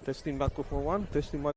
Testing back for one. Testing back.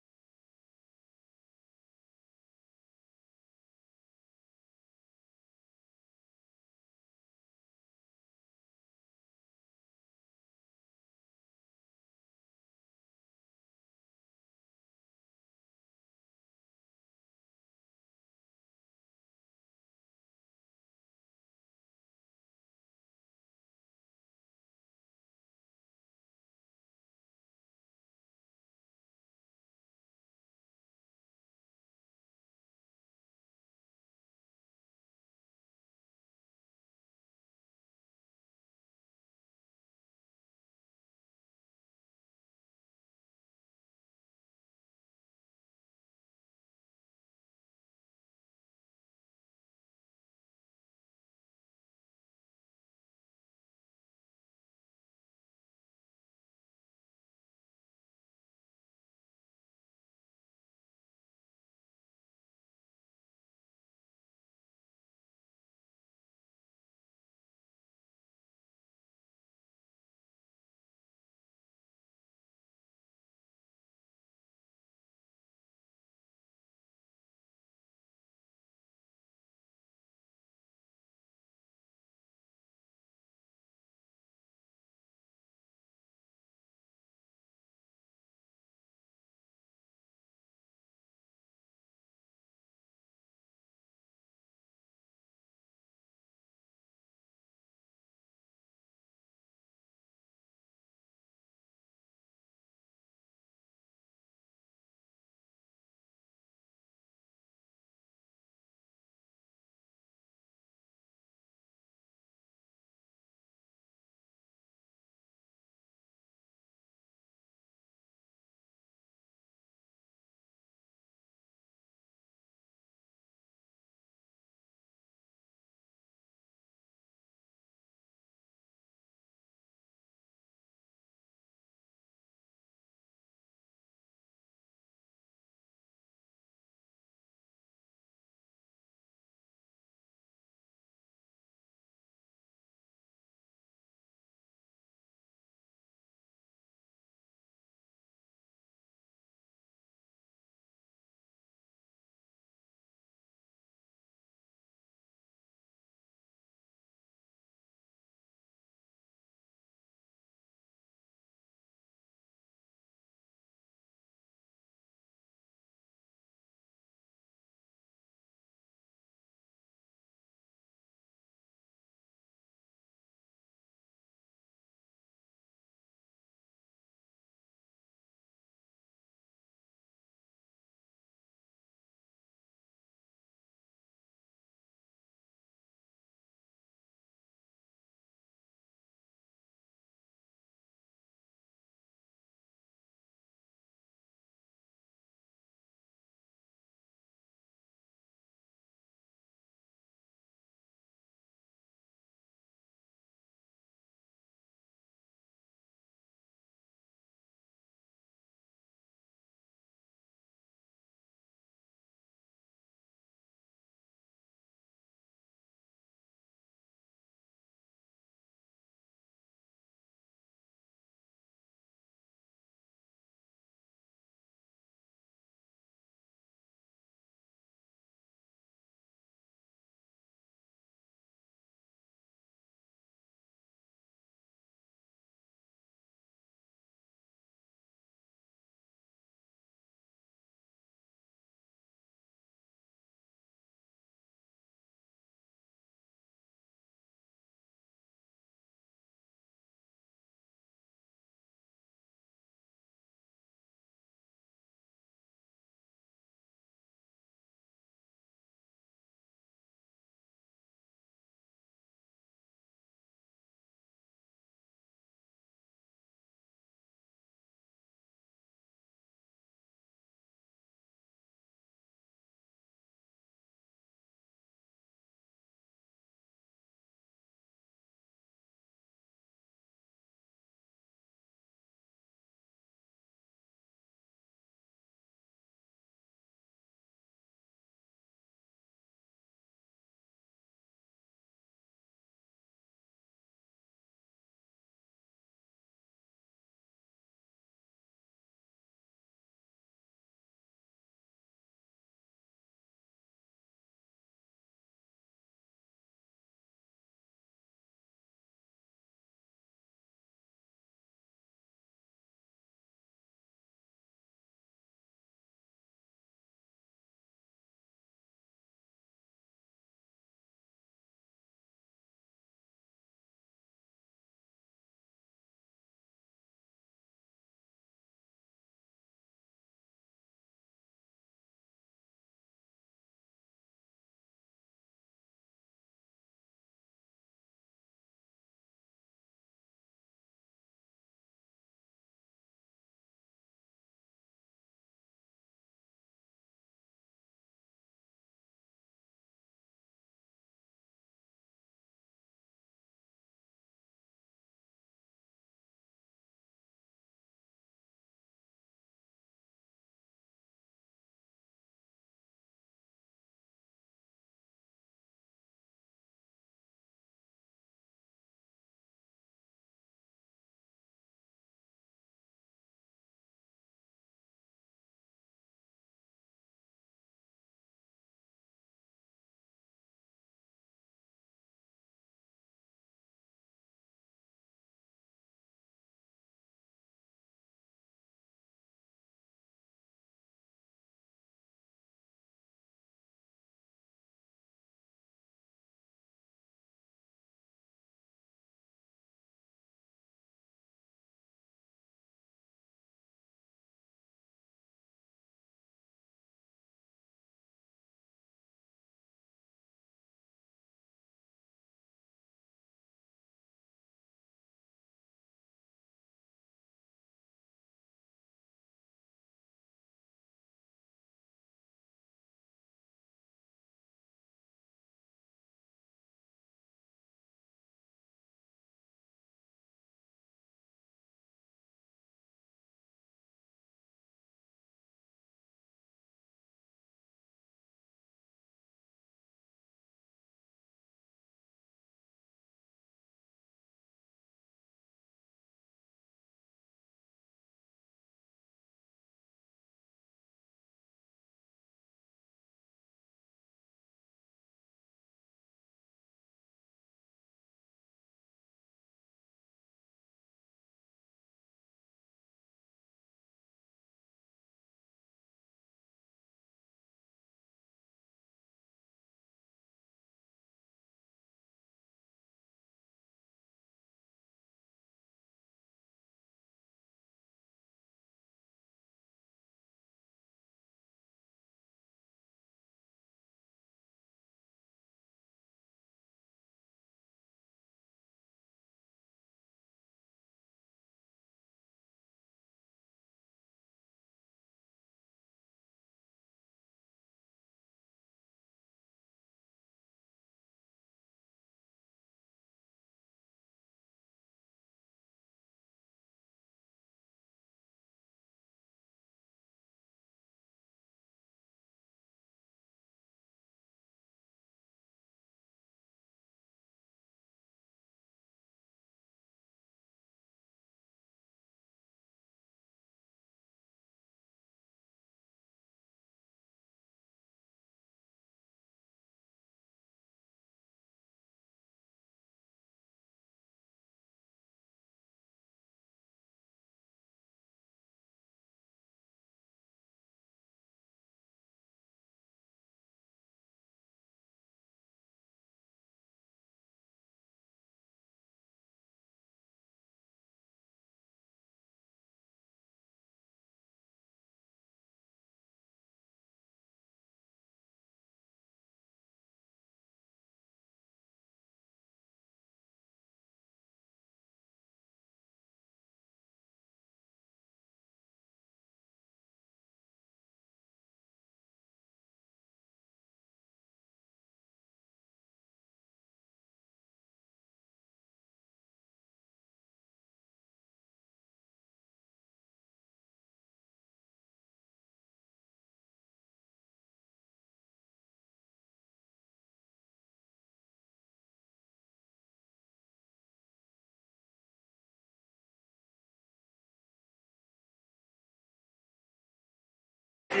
Hello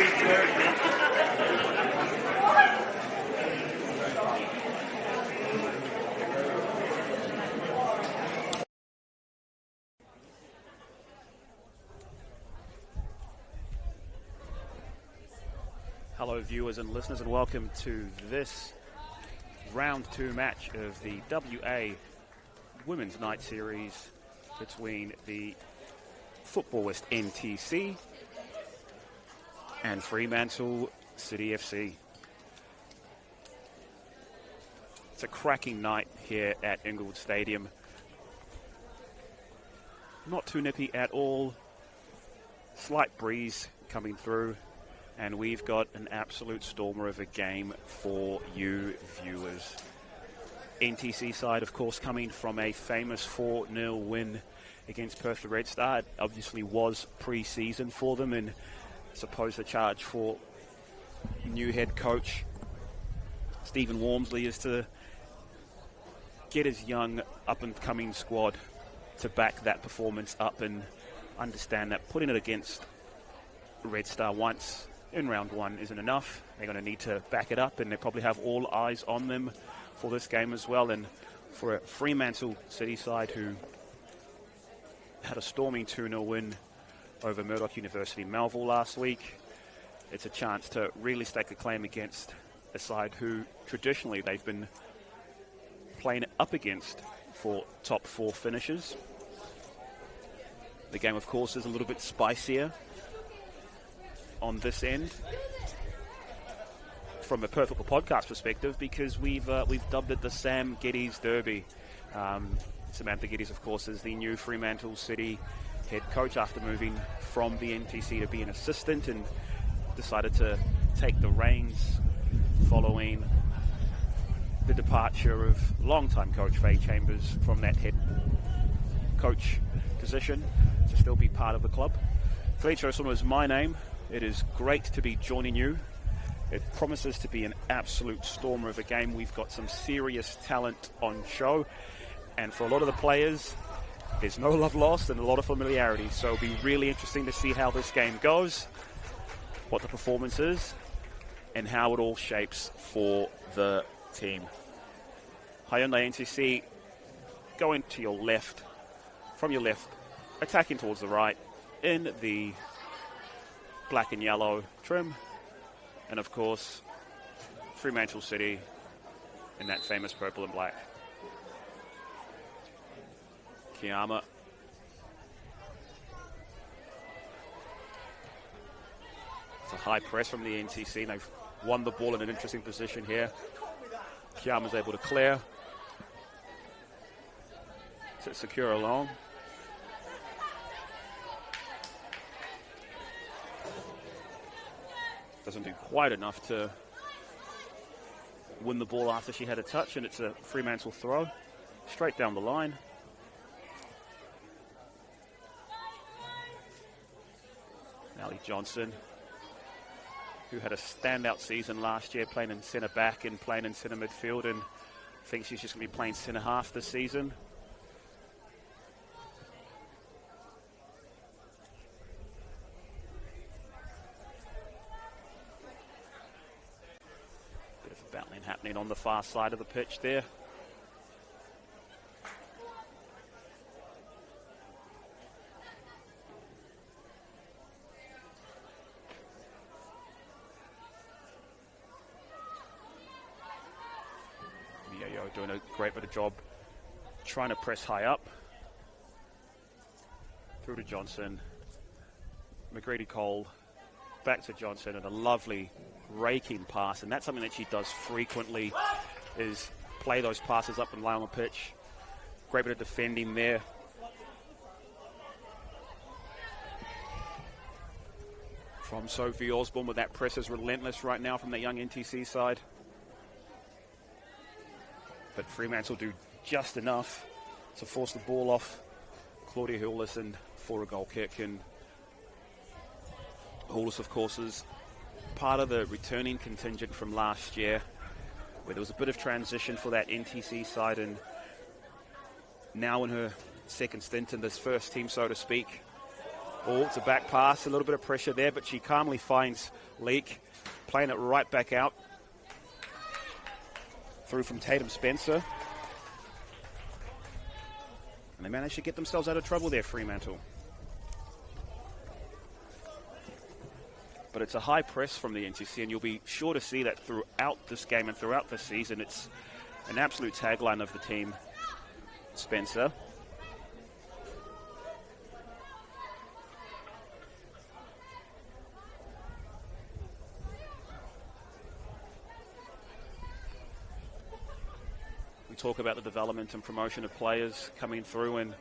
viewers and listeners, and welcome to this round 2 match of the WA Women's Night Series between the Football West NTC and Fremantle City FC. It's a cracking night here at Inglewood Stadium. Not too nippy at all, slight breeze coming through, and we've got an absolute stormer of a game for you viewers. NTC side, of course, coming from a famous 4-0 win against Perth Red Star. It obviously was pre-season for them, and I suppose the charge for new head coach Stephen Wormsley is to get his young up-and-coming squad to back that performance up and understand that putting it against Red Star once in round 1 isn't enough. They're going to need to back it up, and they probably have all eyes on them for this game as well. And for a Fremantle City side who had a storming 2-0 win over Murdoch University Melville last week, it's a chance to really stake a claim against a side who traditionally they've been playing up against for top 4 finishes. The game, of course, is a little bit spicier on this end from a Perth Football Podcast perspective, because we've dubbed it the Sam Geddes Derby. Samantha Geddes, of course, is the new Fremantle City head coach after moving from the NTC to be an assistant, and decided to take the reins following the departure of longtime coach Faye Chambers from that head coach position to still be part of the club. Felicio Sono is my name. It is great to be joining you. It promises to be an absolute stormer of a game. We've got some serious talent on show, and for a lot of the players, there's no love lost and a lot of familiarity. So it'll be really interesting to see how this game goes, what the performance is, and how it all shapes for the team. Hyundai NTC going to your left, from your left, attacking towards the right in the black and yellow trim, and of course Fremantle City in that famous purple and black. Kiyama it's a high press from the NTC. They've won the ball in an interesting position here. Kiyama's able to clear to secure along. Doesn't do quite enough to win the ball after she had a touch, and it's a Fremantle throw straight down the line. Ali Johnson, who had a standout season last year playing in centre back and playing in centre midfield, and I think she's just going to be playing centre half this season. Happening on the far side of the pitch there. Yo doing a great bit of job trying to press high up. Through to Johnson. McGreedy Cole back to Johnson, and a lovely raking pass, and that's something that she does frequently, is play those passes up and lay on the pitch. Great bit of defending there. From Sophie Osborne, with that press is relentless right now from that young NTC side. But Fremantle do just enough to force the ball off Claudia Hullis for a goal kick, and Hullis, of course, is part of the returning contingent from last year, where there was a bit of transition for that NTC side, and now in her second stint in this first team, so to speak, Oh, it's a back pass, a little bit of pressure there, but she calmly finds Leak, playing it right back out. Through from Tatum Spencer. And they managed to get themselves out of trouble there, Fremantle. But it's a high press from the NTC, and you'll be sure to see that throughout this game and throughout the season. It's an absolute tagline of the team, Spencer. We talk about the development and promotion of players coming through, and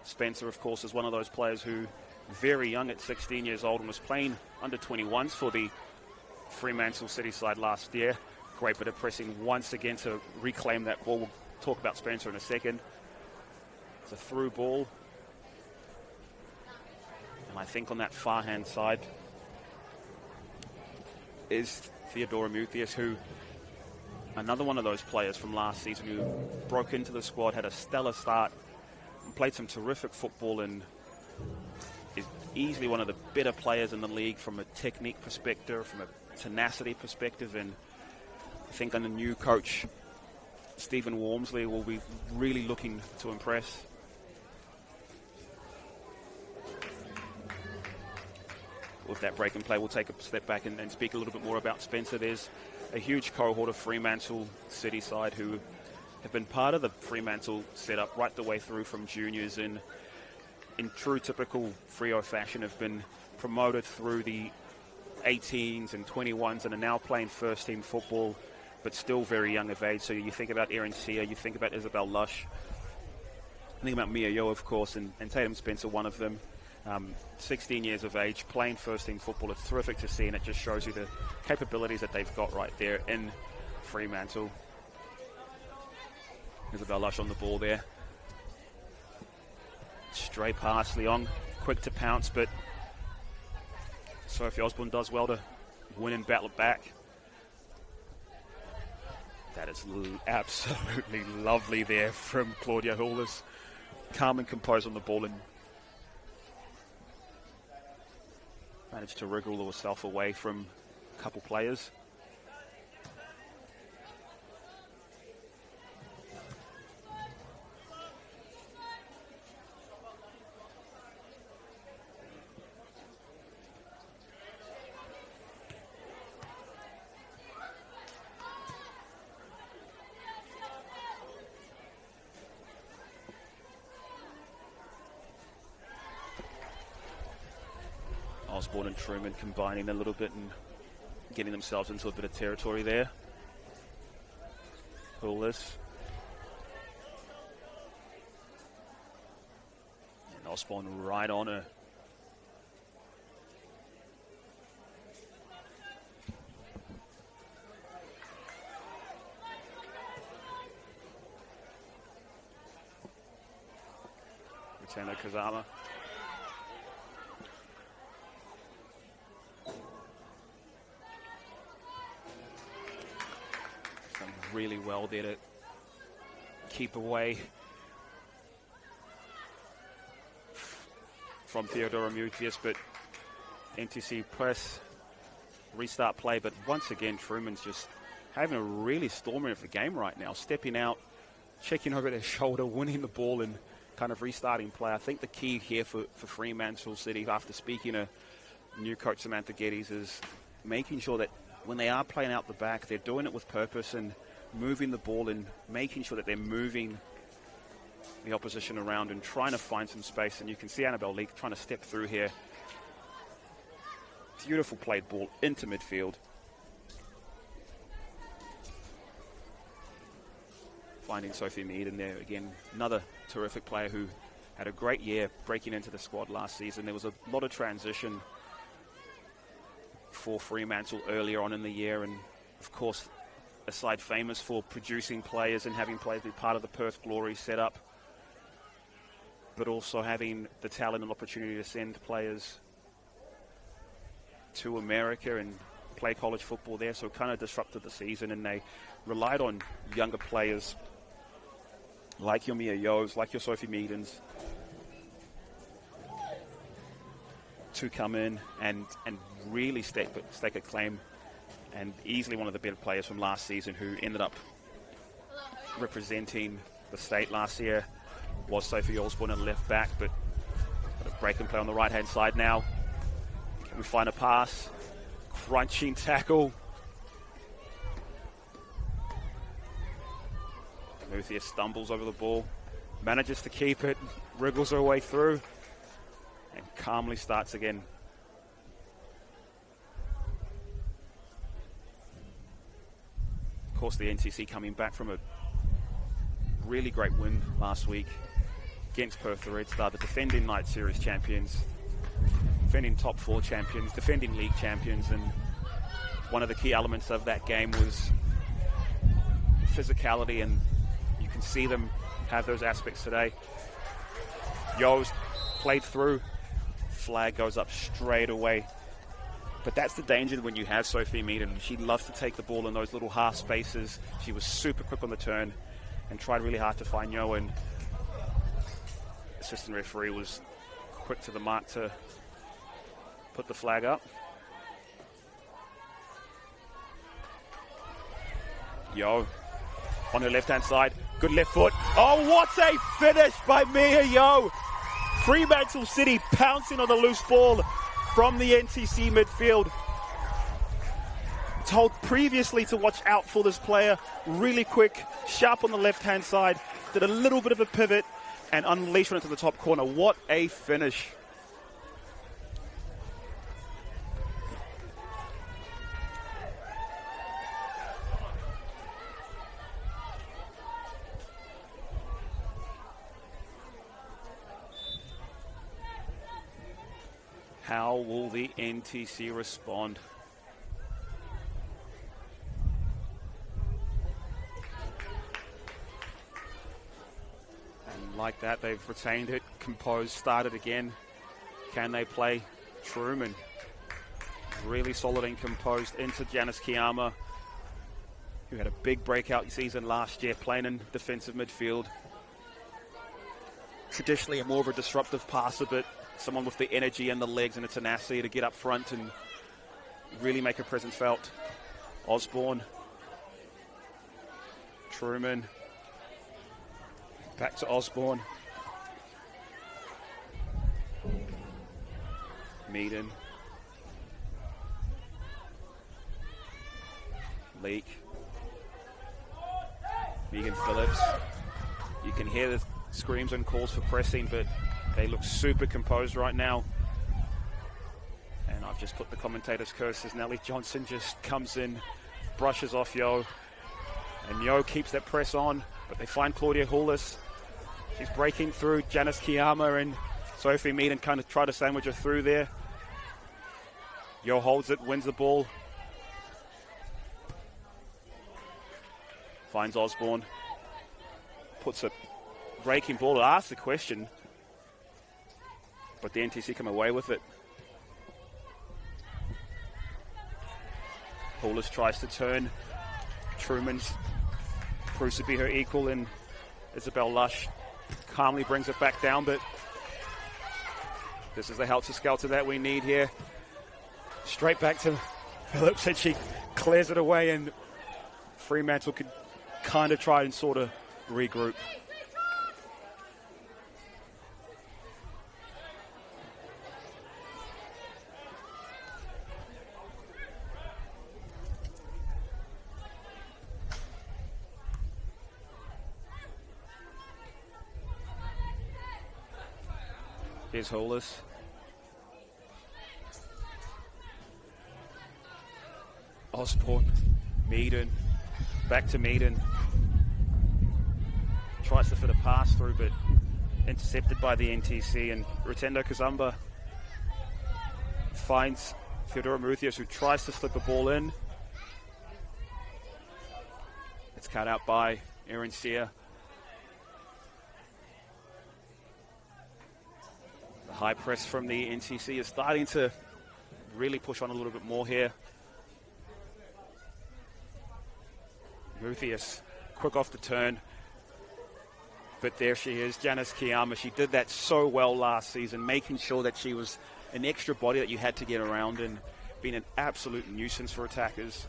Spencer, of course, is one of those players who, very young at 16 years old, and was playing under 21s for the Fremantle City side last year. Great bit of pressing once again to reclaim that ball. We'll talk about Spencer in a second. It's a through ball. And I think on that far hand side is Theodora Muthius, who, another one of those players from last season who broke into the squad, had a stellar start, and played some terrific football, and is easily one of the better players in the league from a technique perspective, from a tenacity perspective. And I think under new coach Stephen Wormsley will be really looking to impress. With that break and play, we'll take a step back and speak a little bit more about Spencer. There's a huge cohort of Fremantle City side who have been part of the Fremantle setup right the way through from juniors, and in true typical Freo fashion have been promoted through the 18s and 21s and are now playing first team football, but still very young of age. So you think about Erin Sear, you think about Isabel Lush, you think about Mia Yo, of course, and Tatum Spencer, one of them. 16 years of age, playing first team football. It's terrific to see, and it just shows you the capabilities that they've got right there in Fremantle. Isabel Lush on the ball there. Straight past Leong, quick to pounce, but Sophie Osborne does well to win and battle it back. That is absolutely lovely there from Claudia Hullers. Calm and composed on the ball, and managed to wriggle herself away from a couple players. Osborne and Truman combining a little bit and getting themselves into a bit of territory there. Hullers. And Osborne right on her. Rutano Kazama. Really well there to keep away from Theodora Mutius, but NTC press, restart play. But once again, Truman's just having a really stormy of the game right now, stepping out, checking over their shoulder, winning the ball, and kind of restarting play. I think the key here for Fremantle City, after speaking to new coach Samantha Geddes, is making sure that when they are playing out the back, they're doing it with purpose and moving the ball and making sure that they're moving the opposition around and trying to find some space. And you can see Annabelle Leake trying to step through here. Beautiful played ball into midfield. Finding Sophie Mead in there again, another terrific player who had a great year breaking into the squad last season. There was a lot of transition for Fremantle earlier on in the year, and of course a side famous for producing players and having players be part of the Perth Glory setup, but also having the talent and opportunity to send players to America and play college football there. So it kind of disrupted the season, and they relied on younger players like your Mia Yos, like your Sophie Meadens, to come in and really stake a claim, and easily one of the better players from last season who ended up representing the state last year was Sophie Osborne at left back, but got a break and play on the right-hand side now. Can we find a pass? Crunching tackle. Muthia stumbles over the ball, manages to keep it, wriggles her way through, and calmly starts again. Of course, the NTC coming back from a really great win last week against Perth the Red Star, the defending Night Series champions, defending top 4 champions, defending league champions, and one of the key elements of that game was physicality, and you can see them have those aspects today. Yo's played through, flag goes up straight away. But that's the danger when you have Sophie Meaden. She loves to take the ball in those little half spaces. She was super quick on the turn and tried really hard to find Yo, and assistant referee was quick to the mark to put the flag up. Yo on her left-hand side, good left foot. Oh, what a finish by Mia Yo! Fremantle City pouncing on the loose ball from the NTC midfield. Told previously to watch out for this player. Really quick, sharp on the left-hand side. Did a little bit of a pivot and unleashed it into the top corner. What a finish. How will the NTC respond? And like that, they've retained it, composed, started again. Can they play Truman? Really solid and composed into Janice Kiyama, who had a big breakout season last year, playing in defensive midfield. Traditionally more of a disruptive passer, but someone with the energy and the legs and the tenacity to get up front and really make a presence felt. Osborne. Truman. Back to Osborne. Meaden. Leak. Megan Phillips. You can hear the screams and calls for pressing, but they look super composed right now. And I've just put the commentator's curse as Nellie Johnson just comes in, brushes off Yo. And Yo keeps that press on, but they find Claudia Hullis. She's breaking through Janice Kiyama, and Sophie Meaden kind of try to sandwich her through there. Yo holds it, wins the ball. Finds Osborne. Puts a breaking ball to ask the question, but the NTC come away with it. Hullis tries to turn. Truman's proves to be her equal, and Isabel Lush calmly brings it back down, but this is the helter-skelter that we need here. Straight back to Phillips, and she clears it away, and Fremantle could kind of try and sort of regroup. Here's Hollis. Osborne. Meaden. Back to Meaden. Tries to fit a pass through, but intercepted by the NTC, and Rotendo Kazumba finds Theodora Mauritius, who tries to slip a ball in. It's cut out by Erin Sear. The high press from the NTC is starting to really push on a little bit more here. Mauritius, quick off the turn. But there she is, Janice Kiyama. She did that so well last season, making sure that she was an extra body that you had to get around and been an absolute nuisance for attackers.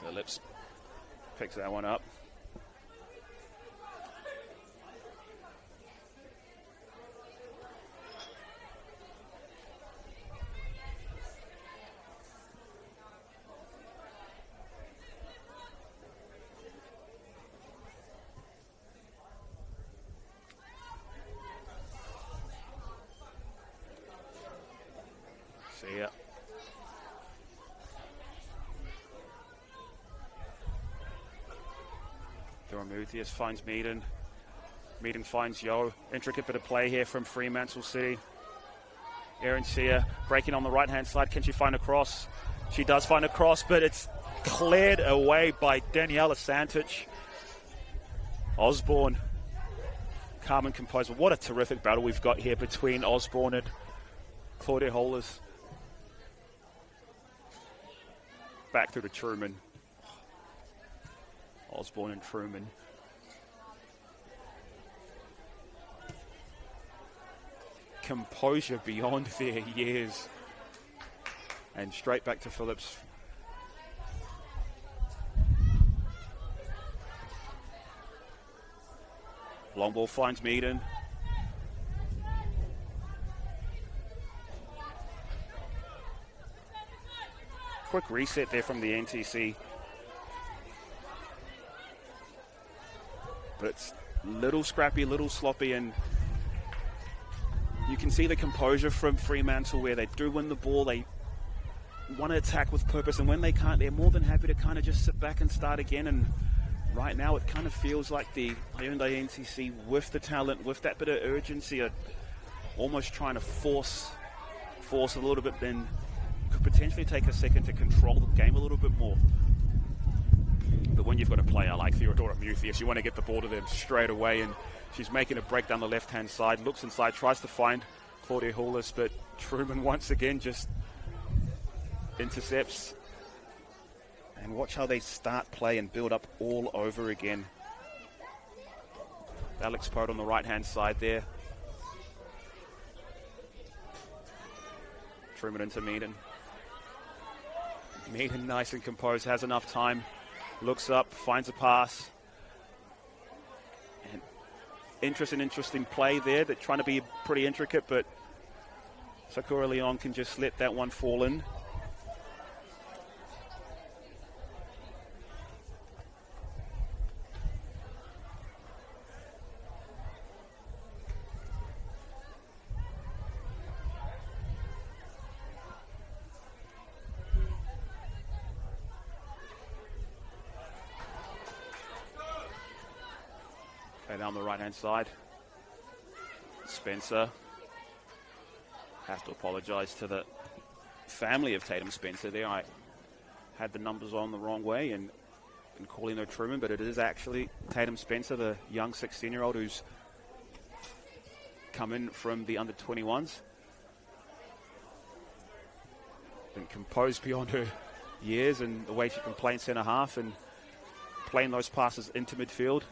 Phillips picks that one up. See ya. Doromouthius finds Meaden. Meaden finds Yo. Intricate bit of play here from Fremantle City. Erin Sear breaking on the right-hand side. Can she find a cross? She does find a cross, but it's cleared away by Daniela Santic. Osborne, calm and composed. What a terrific battle we've got here between Osborne and Claudia Hollis. Back through to Truman. Osborne and Truman. Composure beyond their years. And straight back to Phillips. Long ball finds Meaden. Quick reset there from the NTC. But it's little scrappy, little sloppy, and you can see the composure from Fremantle where they do win the ball, they want to attack with purpose, and when they can't, they're more than happy to kind of just sit back and start again. And right now it kind of feels like the Hyundai NTC, with the talent, with that bit of urgency, are almost trying to force a little bit, then could potentially take a second to control the game a little bit more. But when you've got a player like Theodora Muthius, you want to get the ball to them straight away, and she's making a break down the left-hand side, looks inside, tries to find Claudia Hollis, but Truman once again just intercepts. And watch how they start play and build up all over again. Alex Pote on the right-hand side there. Truman into Meaden. Meaden nice and composed, has enough time. Looks up, finds a pass. And interesting play there. They're trying to be pretty intricate, but Sakura Leon can just let that one fall in. Down the right-hand side. Spencer has to apologise to the family of Tatum Spencer there. I had the numbers on the wrong way and calling her Truman, but it is actually Tatum Spencer, the young 16-year-old who's come in from the under-21s. Been composed beyond her years, and the way she can play in centre half and playing those passes into midfield.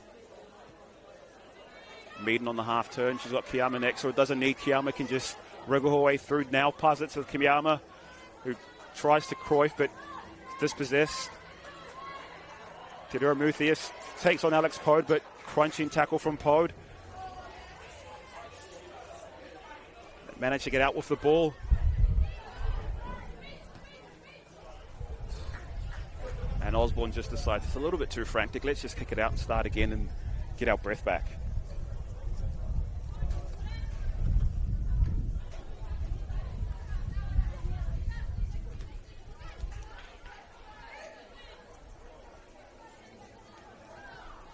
Meaden on the half turn. She's got Kiyama next, so it doesn't need Kiyama, can just wriggle her way through. Now pass it to Kiyama, who tries to Cruyff, but dispossessed. Theodora Muthius takes on Alex Pote, but crunching tackle from Pote. Managed to get out with the ball. And Osborne just decides it's a little bit too frantic. Let's just kick it out and start again and get our breath back.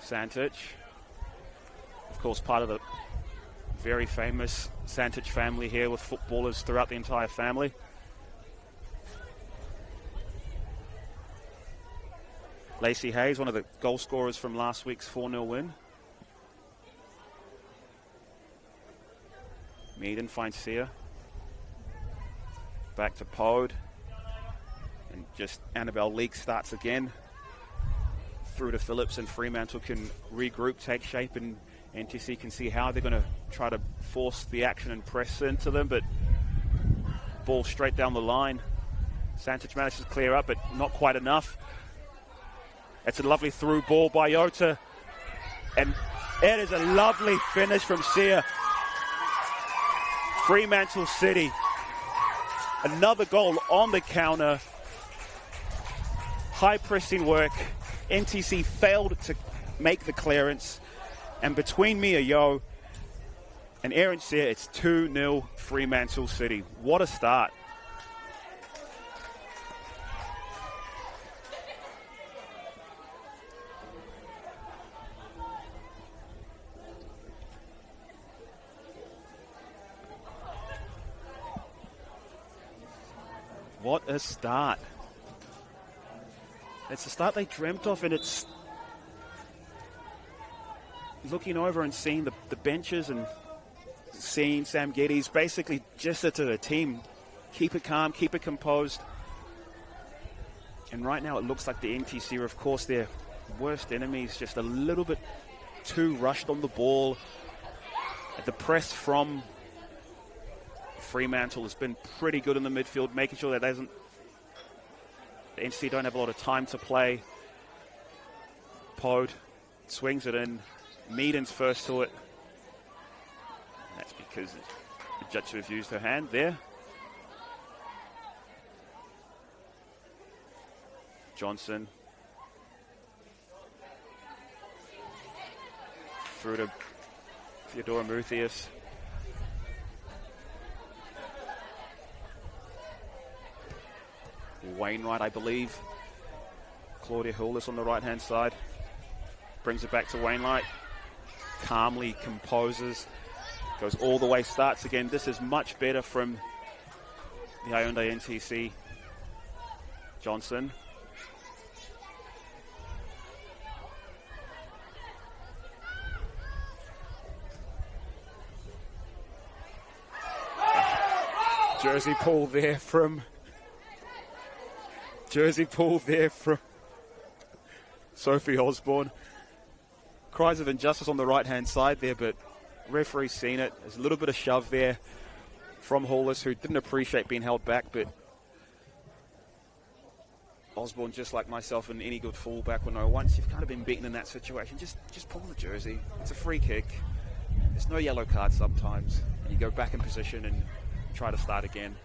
Santic, of course, part of the very famous Santic family here, with footballers throughout the entire family. Lacey Hayes, one of the goal scorers from last week's 4-0 win. Meaden finds Sear. Back to Pode. And just Annabelle Leake starts again. Through to Phillips, and Fremantle can regroup, take shape, and NTC can see how they're going to try to force the action and press into them, but ball straight down the line. Santic manages to clear up, but not quite enough. It's a lovely through ball by Yota, and it is a lovely finish from Sear. Fremantle City, another goal on the counter. High pressing work. NTC failed to make the clearance, and between Mia Yo and Aaron Sear, it's 2-0 Fremantle City. What a start. What a start. It's the start they dreamt of, and it's looking over and seeing the benches and seeing Sam Geddes basically just to the team, keep it calm, keep it composed. And right now it looks like the NTC are, of course, their worst enemies, just a little bit too rushed on the ball. The press from Fremantle has been pretty good in the midfield, making sure that the NTC don't have a lot of time to play. Pode swings it in. Meaden's first to it. That's because the judge have used her hand there. Johnson. Through to Theodora Muthius. Wainwright, I believe. Claudia Hulis on the right-hand side. Brings it back to Wainwright. Calmly composes. Goes all the way, starts again. This is much better from the Hyundai NTC. Johnson. Jersey pull there from Sophie Osborne. Cries of injustice on the right-hand side there, but referee's seen it. There's a little bit of shove there from Hollis, who didn't appreciate being held back, but Osborne, just like myself and any good fullback will know, once you've kind of been beaten in that situation, just pull the jersey. It's a free kick. There's no yellow card sometimes. And you go back in position and try to start again.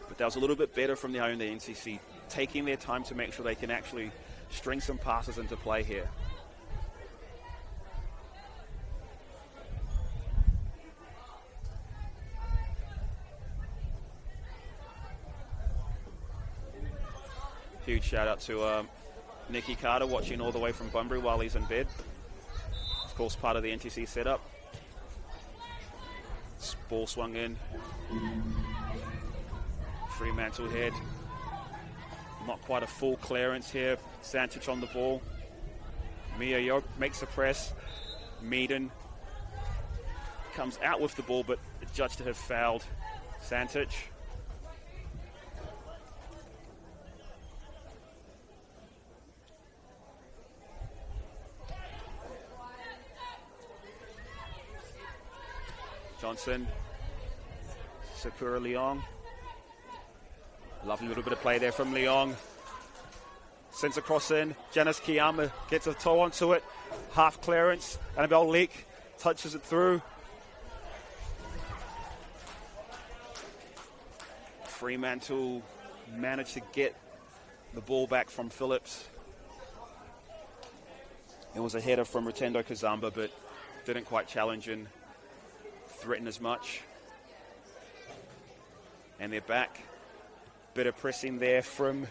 But that was a little bit better from the Hyundai NTC, taking their time to make sure they can actually string some passes into play here. Huge shout out to Nicky Carter, watching all the way from Bunbury while he's in bed. Of course, part of the NTC setup. Ball swung in. Fremantle head. Not quite a full clearance here. Santic on the ball. Mia Yo makes a press. Meaden comes out with the ball, but judged to have fouled Santic. Johnson. Sakura Leong. Lovely little bit of play there from Leong. Sends a cross in. Janice Kiyama gets a toe onto it. Half clearance. Annabelle Leake touches it through. Fremantle managed to get the ball back from Phillips. It was a header from Rotendo Kazamba, but didn't quite challenge and threaten as much. And they're back. Bit of pressing there from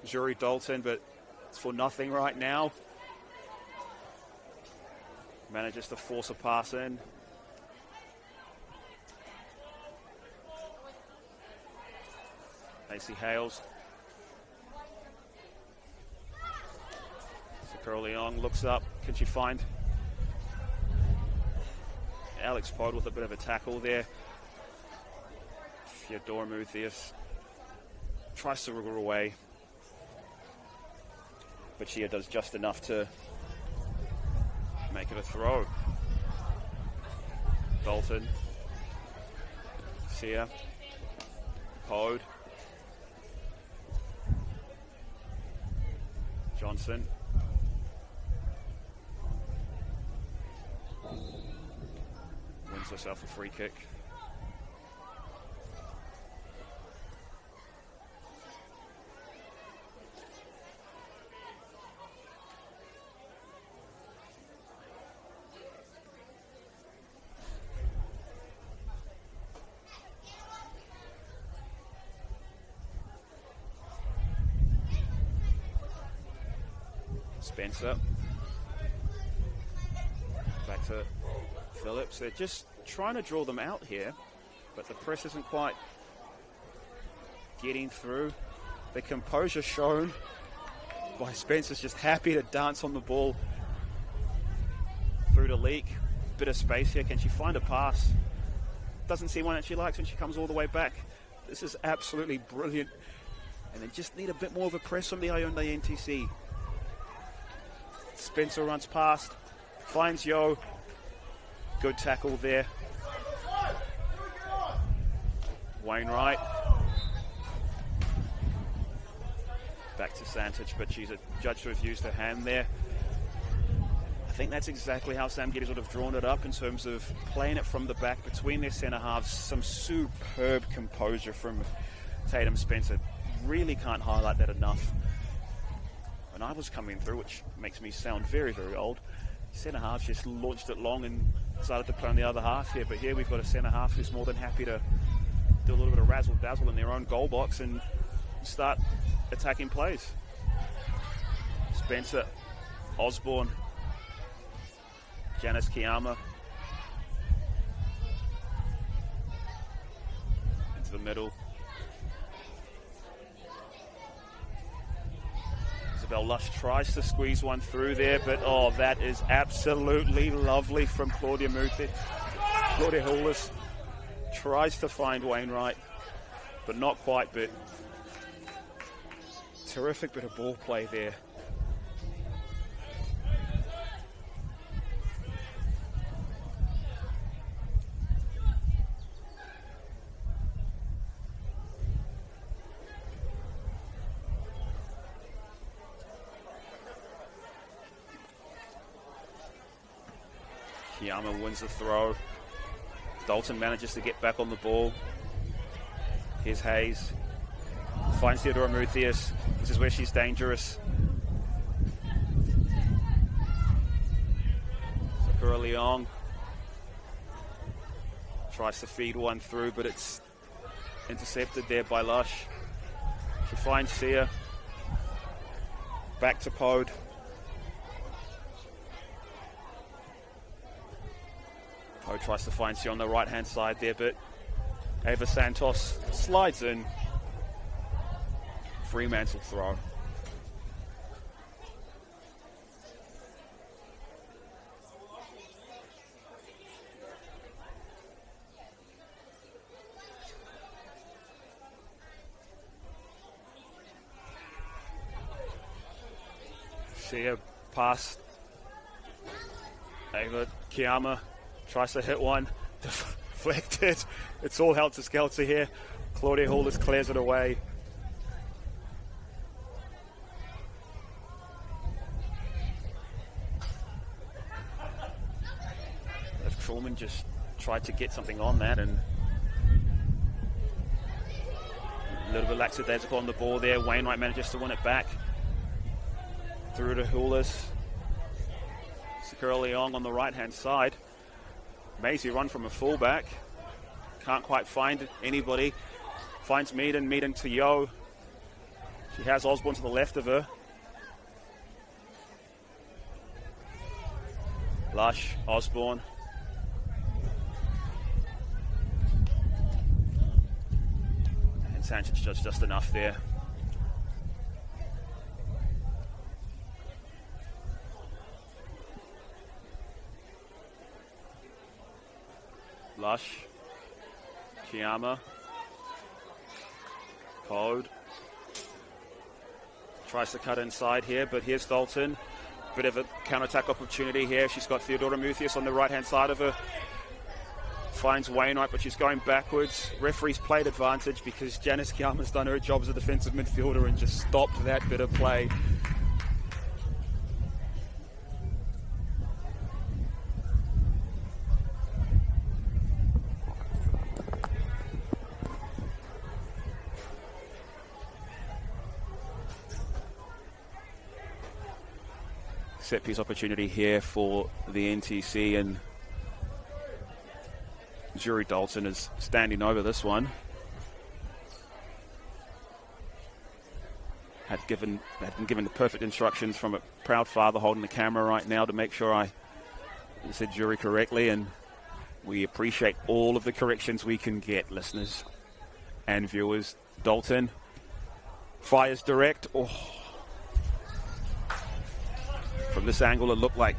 Zuri Dalton, but it's for nothing right now. Manages to force a pass in. Lacey Hales. Sakura Leong looks up. Can she find Alex Pod with a bit of a tackle there. Theodora Muthius tries to wriggle away, but Shia does just enough to make it a throw. Dalton, Sia, Pod, Johnson. Wins herself a free kick. Spencer. Back to Phillips. They're just trying to draw them out here, but the press isn't quite getting through. The composure shown by Spencer's just happy to dance on the ball through the leak. Bit of space here. Can she find a pass? Doesn't see one that she likes when she comes all the way back. This is absolutely brilliant. And they just need a bit more of a press from the Hyundai NTC. Spencer runs past, finds Yo. Good tackle there. Wainwright. Back to Santich, but she's judged to have used her hand there. I think that's exactly how Sam Geddes would have drawn it up in terms of playing it from the back between their centre halves. Some superb composure from Tatum Spencer. Really can't highlight that enough. When I was coming through, which makes me sound very, very old, centre half just launched it long and decided to play on the other half here. But here we've got a centre half who's more than happy to do a little bit of razzle-dazzle in their own goal box and start attacking plays. Spencer, Osborne, Janice Kiyama into the middle. Isabel Lush tries to squeeze one through there, but oh, that is absolutely lovely from Claudia Muthi. Claudia Hulis tries to find Wainwright, but not quite, but terrific bit of ball play there. Kiyama wins the throw. Dalton manages to get back on the ball. Here's Hayes. Finds Theodora Muthius. This is where she's dangerous. Sakura Leong tries to feed one through, but it's intercepted there by Lush. She finds Sia. Back to Pod. Pod tries to find Sia on the right-hand side there, but Ava Santos slides in. Fremantle throw. Sia pass. Ava Kiyama tries to hit one. Deflected. It's all helter-skelter here. Claudia Hulis clears it away. Truman just tried to get something on that, and a little bit lackadaisical on the ball there. Wainwright manages to win it back. Through to Hulis. Sakura Leong on the right-hand side. Maisie run from a fullback. Can't quite find anybody. Finds Meaden to Yo. She has Osborne to the left of her. Lush, Osborne. And Sanchez does just enough there. Lush. Kiyama. Code. Tries to cut inside here, but here's Dalton. Bit of a counter-attack opportunity here. She's got Theodora Muthius on the right-hand side of her. Finds Wainwright, but she's going backwards. Referee's played advantage because Janice Kiyama's done her job as a defensive midfielder and just stopped that bit of play. Set piece opportunity here for the NTC, and Jury Dalton is standing over this one. Had been given the perfect instructions from a proud father holding the camera right now to make sure I said jury correctly, and we appreciate all of the corrections we can get, listeners and viewers. Dalton fires direct. Oh. From this angle, it looked like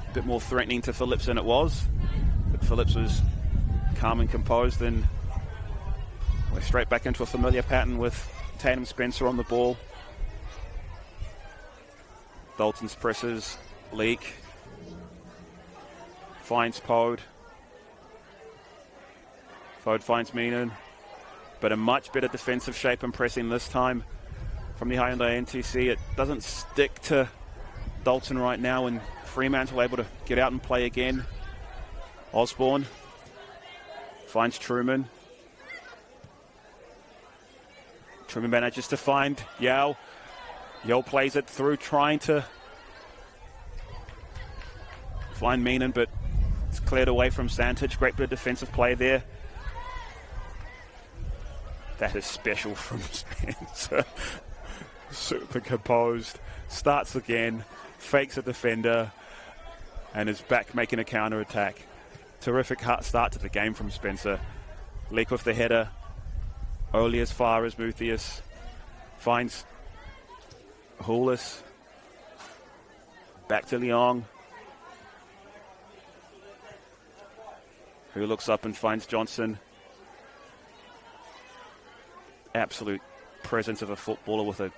a bit more threatening to Phillips than it was. But Phillips was calm and composed, and we're straight back into a familiar pattern with Tatum Spencer on the ball. Dalton's presses leak. Finds Pode. Pode finds Meenan. But a much better defensive shape and pressing this time from the Hyundai NTC. It doesn't stick to Dalton right now, and Fremantle able to get out and play again. Osborne finds Truman. Truman manages to find Yao. Yao plays it through, trying to find Meenan, but it's cleared away from Santich. Great bit of defensive play there. That is special from Spencer. Super composed. Starts again. Fakes a defender. And is back making a counter-attack. Terrific start to the game from Spencer. Leak with the header. Only as far as Muthius. Finds Houlis. Back to Leong. Who looks up and finds Johnson. Absolute presence of a footballer with a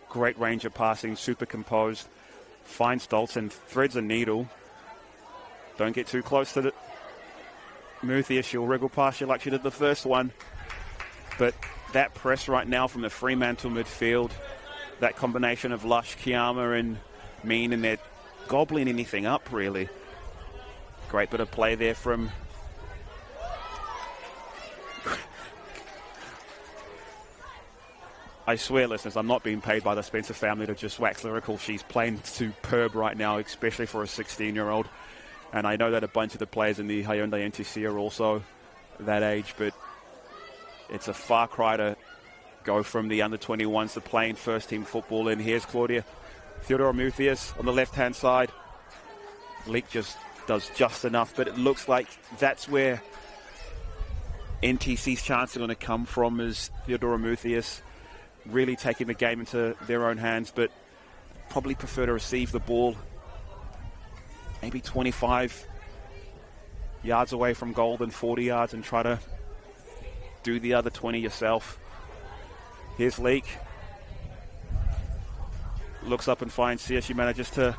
great range of passing, super composed. Finds Dalton, threads a needle. Don't get too close to the Muthius. She'll wriggle past you like she did the first one. But that press right now from the Fremantle midfield, that combination of Lush, Kiyama and Mean, and they're gobbling anything up, really. Great bit of play there from I swear, listeners, I'm not being paid by the Spencer family to just wax lyrical. She's playing superb right now, especially for a 16-year-old. And I know that a bunch of the players in the Hyundai NTC are also that age, but it's a far cry to go from the under-21s to playing first-team football. And here's Claudia Theodora Muthius on the left-hand side. Leak just does just enough, but it looks like that's where NTC's chance are going to come from, is Theodora Muthius really taking the game into their own hands, but probably prefer to receive the ball maybe 25 yards away from goal than 40 yards and try to do the other 20 yourself. Here's Leak. Looks up and finds Sia. She manages to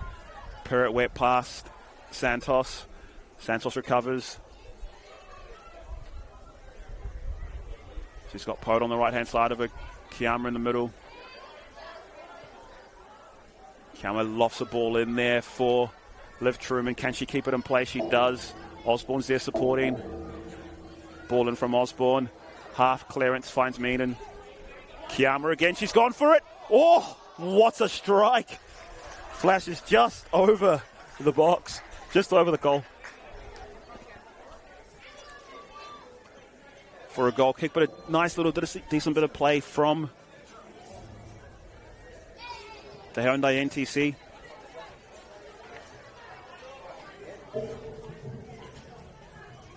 pirouette wet past Santos. Santos recovers. She's got Pode on the right-hand side of her. Kiyama in the middle. Kiyama lofts a ball in there for Liv Truman. Can she keep it in play? She does. Osborne's there supporting. Ball in from Osborne. Half clearance finds Meenan. Kiyama again. She's gone for it. Oh, what a strike. Flashes just over the box. Just over the goal. For a goal kick, but a nice little decent bit of play from the Hyundai NTC.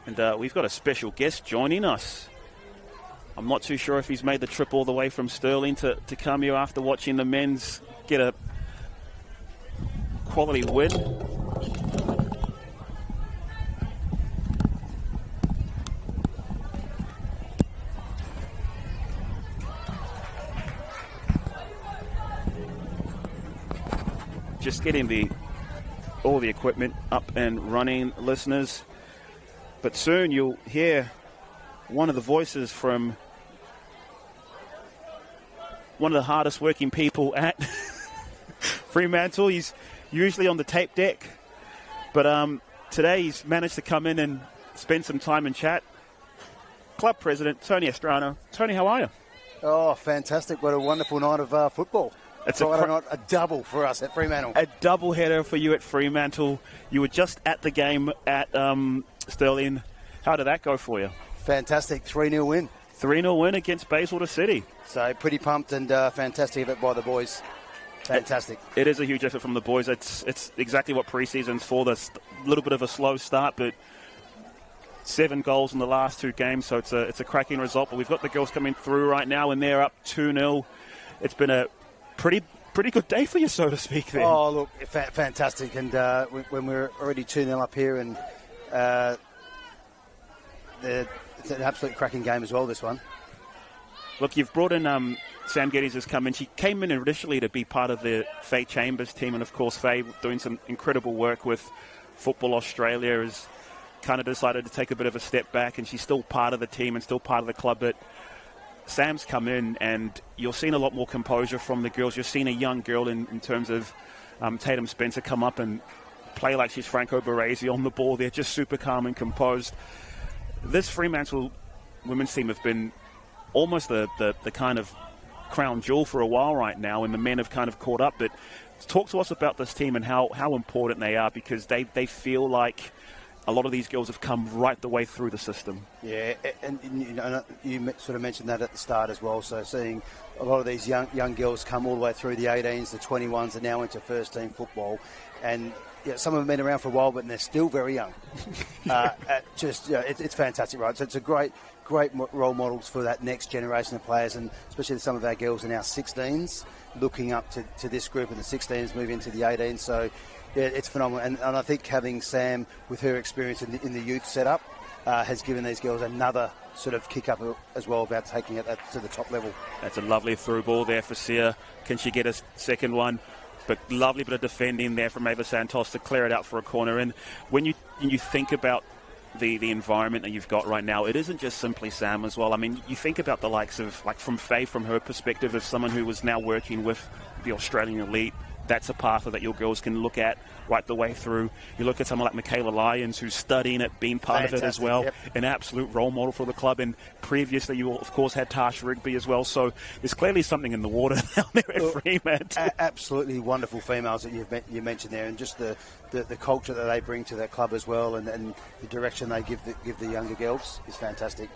And we've got a special guest joining us. I'm not too sure if he's made the trip all the way from Stirling to come here after watching the men's get a quality win. just getting all the equipment up and running, listeners. But soon you'll hear one of the voices from one of the hardest working people at Fremantle. He's usually on the tape deck, but today he's managed to come in and spend some time and chat. Club President Tony Estrano. Tony, how are you? Oh, fantastic. What a wonderful night of football. It's a double for us at Fremantle. A double header for you at Fremantle. You were just at the game at Stirling. How did that go for you? Fantastic. 3-0 win. 3-0 win against Bayswater City. So pretty pumped and fantastic effort by the boys. Fantastic. It is a huge effort from the boys. It's exactly what pre-season's for. There's a little bit of a slow start, but 7 goals in the last 2 games, so it's a cracking result. But we've got the girls coming through right now, and they're up 2-0. It's been a pretty good day for you, so to speak, then. Oh, look, fantastic. And when we're already 2-0 up here, and it's an absolute cracking game as well, this one. Look, you've brought in Sam Geddes has come in. She came in initially to be part of the Faye Chambers team, and of course Faye doing some incredible work with Football Australia has kind of decided to take a bit of a step back, and she's still part of the team and still part of the club, but Sam's come in and you're seeing a lot more composure from the girls. You're seeing a young girl in terms of Tatum Spencer come up and play like she's Franco Baresi on the ball. They're just super calm and composed. This Fremantle women's team have been almost the kind of crown jewel for a while right now, and the men have kind of caught up. But talk to us about this team and how important they are, because they feel like a lot of these girls have come right the way through the system. Yeah, and you sort of mentioned that at the start as well. So seeing a lot of these young girls come all the way through the 18s, the 21s, and now into first team football. And some of them have been around for a while, but they're still very young. It's fantastic, right? So it's a great role models for that next generation of players, and especially some of our girls in our 16s looking up to this group in the 16s, moving into the 18s. So yeah, it's phenomenal. And I think having Sam with her experience in the youth setup has given these girls another sort of kick up as well about taking it to the top level. That's a lovely through ball there for Sia. Can she get a second one? But lovely bit of defending there from Ava Santos to clear it out for a corner. And when you think about the environment that you've got right now, it isn't just simply Sam as well. I mean, you think about the likes of, like, from Faye, from her perspective, as someone who was now working with the Australian elite, that's a path that your girls can look at right the way through. You look at someone like Michaela Lyons, who's studying it, being part of it as well, an absolute role model for the club. And previously, you, of course, had Tash Rigby as well. So there's clearly something in the water down there at Fremantle. Absolutely wonderful females that you mentioned there, and just the culture that they bring to that club as well, and the direction they give the younger girls is fantastic.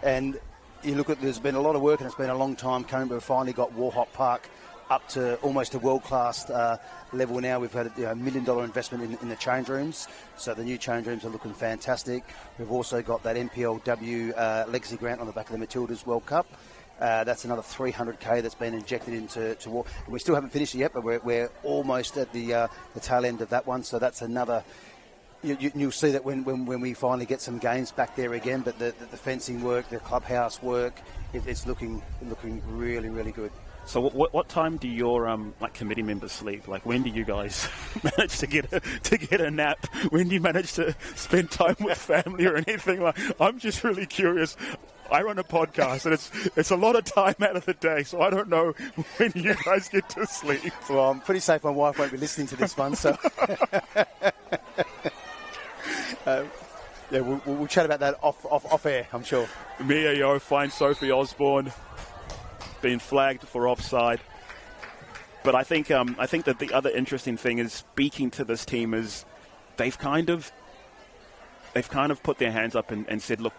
And you look at, there's been a lot of work, and it's been a long time coming, but we've finally got Warhop Park up to almost a world-class level now. We've had a $1 million investment in the change rooms, so the new change rooms are looking fantastic. We've also got that NPLW legacy grant on the back of the Matildas World Cup. That's another $300K that's been injected into war. We still haven't finished it yet, but we're almost at the tail end of that one, so that's another. You'll see that when we finally get some games back there again, but the fencing work, the clubhouse work, it's looking really, really good. So what time do your committee members sleep? Like, when do you guys manage to get a nap? When do you manage to spend time with family or anything like? I'm just really curious. I run a podcast, and it's a lot of time out of the day, so I don't know when you guys get to sleep. Well, I'm pretty safe my wife won't be listening to this one, so we'll chat about that off air, I'm sure. Mia Yo finds Sophie Osborne being flagged for offside. But I think that the other interesting thing is, speaking to this team, is they've kind of put their hands up and said, look,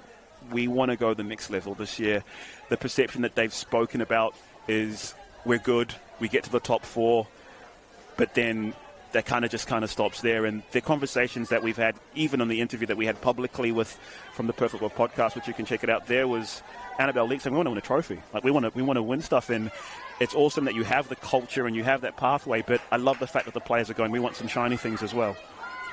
we want to go the next level this year. The perception that they've spoken about is we're good, we get to the top 4, but then that kind of stops there. And the conversations that we've had, even on the interview that we had publicly from the Perfect World podcast, which you can check it out, there was Annabelle Leake saying, we want to win a trophy. Like, we want to win stuff. And it's awesome that you have the culture and you have that pathway, but I love the fact that the players are going, we want some shiny things as well.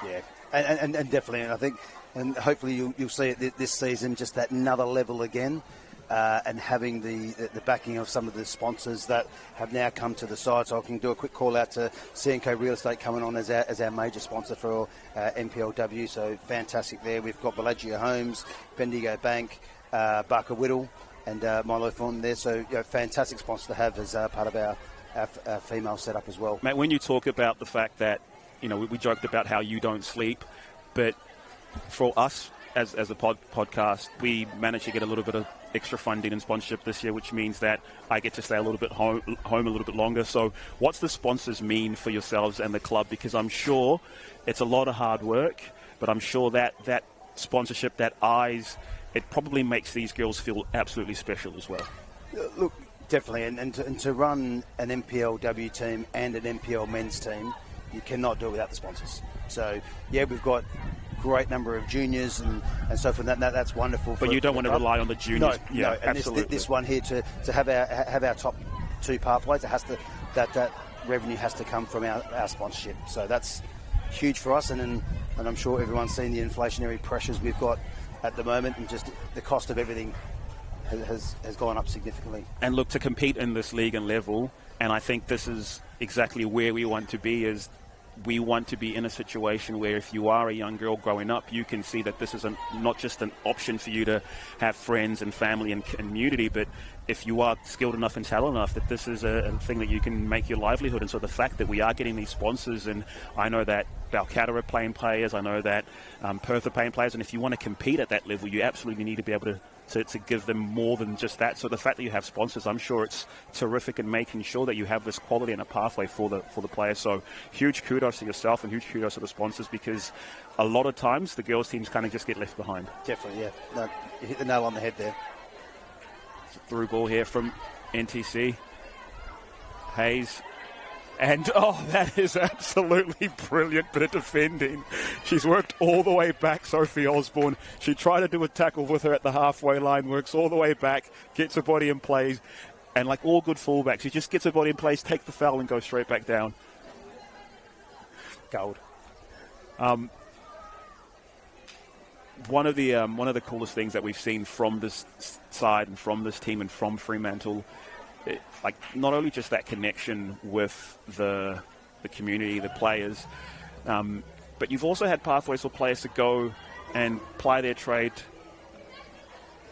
Yeah, and definitely, and I think, and hopefully you'll see it this season, just that another level again. and having the backing of some of the sponsors that have now come to the side. So I can do a quick call out to C&K Real Estate coming on as our major sponsor for NPLW. So fantastic there. We've got Bellagio Homes, Bendigo Bank, Barker Whittle, and Milo Thornton there. So fantastic sponsor to have as part of our female setup as well. Mate, when you talk about the fact that, we joked about how you don't sleep, but for us as a podcast, we managed to get a little bit of extra funding and sponsorship this year, which means that I get to stay a little bit home a little bit longer. So what's the sponsors mean for yourselves and the club? Because I'm sure it's a lot of hard work, but I'm sure that sponsorship, that eyes, it probably makes these girls feel absolutely special as well. Look, definitely, and to run an NPLW team and an NPL men's team, you cannot do it without the sponsors. So, we've got great number of juniors and so forth. That's wonderful. But you don't want to rely on the juniors. No, and absolutely. This one here to have our top two pathways, it has to that revenue has to come from our sponsorship. So that's huge for us, and I'm sure everyone's seen the inflationary pressures we've got at the moment, and just the cost of everything has gone up significantly. And look, to compete in this league and level, and I think this is exactly where we want to be, is we want to be in a situation where if you are a young girl growing up, you can see that this is not just an option for you to have friends and family and community, but if you are skilled enough and talented enough, that this is a thing that you can make your livelihood. And so the fact that we are getting these sponsors, and I know that Balcatta are playing players, I know that Perth are playing players, and if you want to compete at that level, you absolutely need to be able to give them more than just that. So the fact that you have sponsors, I'm sure it's terrific in making sure that you have this quality and a pathway for the players. So huge kudos to yourself and huge kudos to the sponsors, because a lot of times the girls teams kind of just get left behind. Definitely, yeah. No, you hit the nail on the head there. It's a through ball here from NTC. Hayes. And, that is absolutely brilliant bit of defending. She's worked all the way back, Sophie Osborne. She tried to do a tackle with her at the halfway line, works all the way back, gets her body in place, and like all good fullbacks, she just gets her body in place, takes the foul, and goes straight back down. Gold. One of the coolest things that we've seen from this side and from this team and from Fremantle, not only just that connection with the community, the players, but you've also had pathways for players to go and ply their trade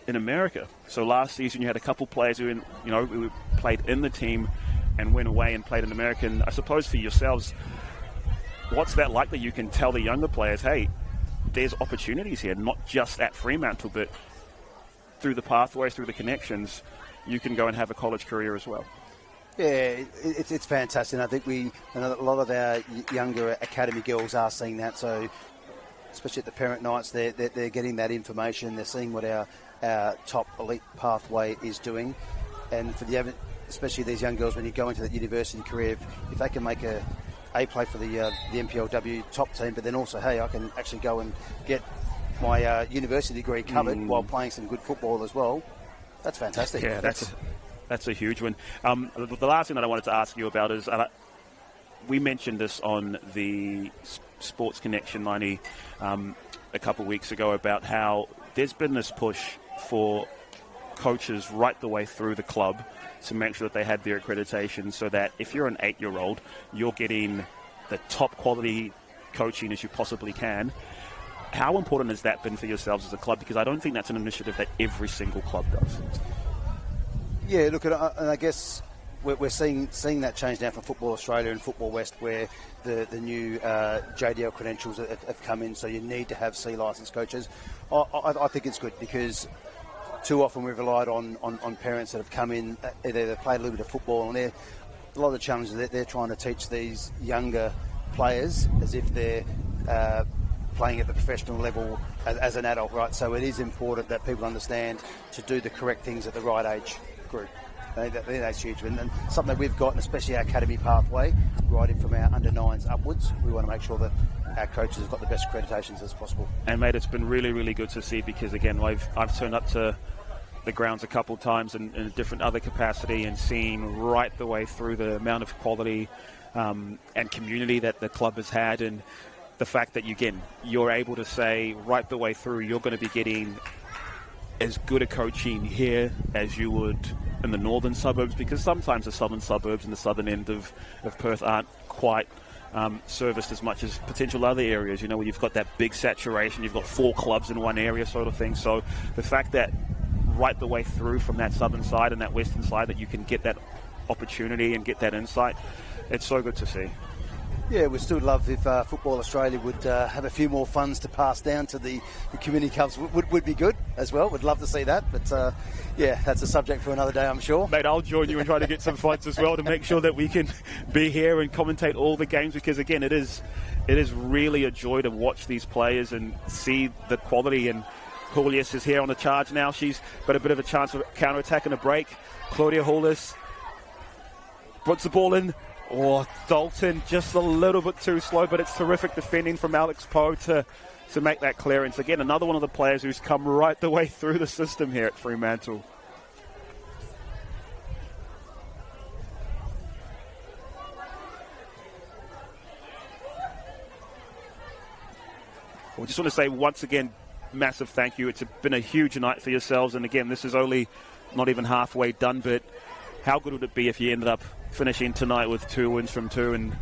in America. So last season you had a couple players who played in the team and went away and played in America. And I suppose for yourselves, what's that like, that you can tell the younger players, hey, there's opportunities here, not just at Fremantle, but through the pathways, through the connections, you can go and have a college career as well. Yeah, it's fantastic. And I think a lot of our younger academy girls are seeing that. So, especially at the parent nights, they're getting that information. They're seeing what our top elite pathway is doing. And for especially these young girls, when you go into that university career, if they can make a play for the NPLW top team, but then also, hey, I can actually go and get my university degree covered while playing some good football as well. That's fantastic. Yeah, that's a huge one. The last thing that I wanted to ask you about is, we mentioned this on the Sports Connection 90 a couple of weeks ago, about how there's been this push for coaches right the way through the club to make sure that they had their accreditation, so that if you're an 8-year-old, you're getting the top quality coaching as you possibly can. How important has that been for yourselves as a club? Because I don't think that's an initiative that every single club does. Yeah, look, and I guess we're seeing that change now from Football Australia and Football West, where the new JDL credentials have come in, so you need to have C licence coaches. I think it's good, because too often we've relied on parents that have come in, they've played a little bit of football, and a lot of the challenges that they're trying to teach these younger players as if they're playing at the professional level as an adult, right? So it is important that people understand to do the correct things at the right age group. That's huge. And something that we've got, and especially our academy pathway, right in from our under-9s upwards, we want to make sure that our coaches have got the best accreditations as possible. And, mate, it's been really, really good to see, because, again, I've turned up to the grounds a couple of times in a different other capacity, and seen right the way through the amount of quality and community that the club has had, and the fact that, you're able to say right the way through, you're going to be getting as good a coaching here as you would in the northern suburbs, because sometimes the southern suburbs and the southern end of Perth aren't quite serviced as much as potential other areas, where you've got that big saturation, you've got 4 clubs in one area sort of thing. So the fact that right the way through from that southern side and that western side that you can get that opportunity and get that insight, it's so good to see. Yeah, we'd still love if Football Australia would have a few more funds to pass down to the community clubs. Would be good as well. We'd love to see that. But, yeah, that's a subject for another day, I'm sure. Mate, I'll join you and try to get some funds as well to make sure that we can be here and commentate all the games, because, again, it is really a joy to watch these players and see the quality. And Julius is here on the charge now. She's got a bit of a chance of counter-attack and a break. Claudia Julius puts the ball in. Oh, Dalton just a little bit too slow, but it's terrific defending from Alex Poe to make that clearance. Again, another one of the players who's come right the way through the system here at Fremantle. We just want to say once again, massive thank you. It's been a huge night for yourselves, and again, this is only not even halfway done, but how good would it be if you ended up finishing tonight with 2 wins from 2 and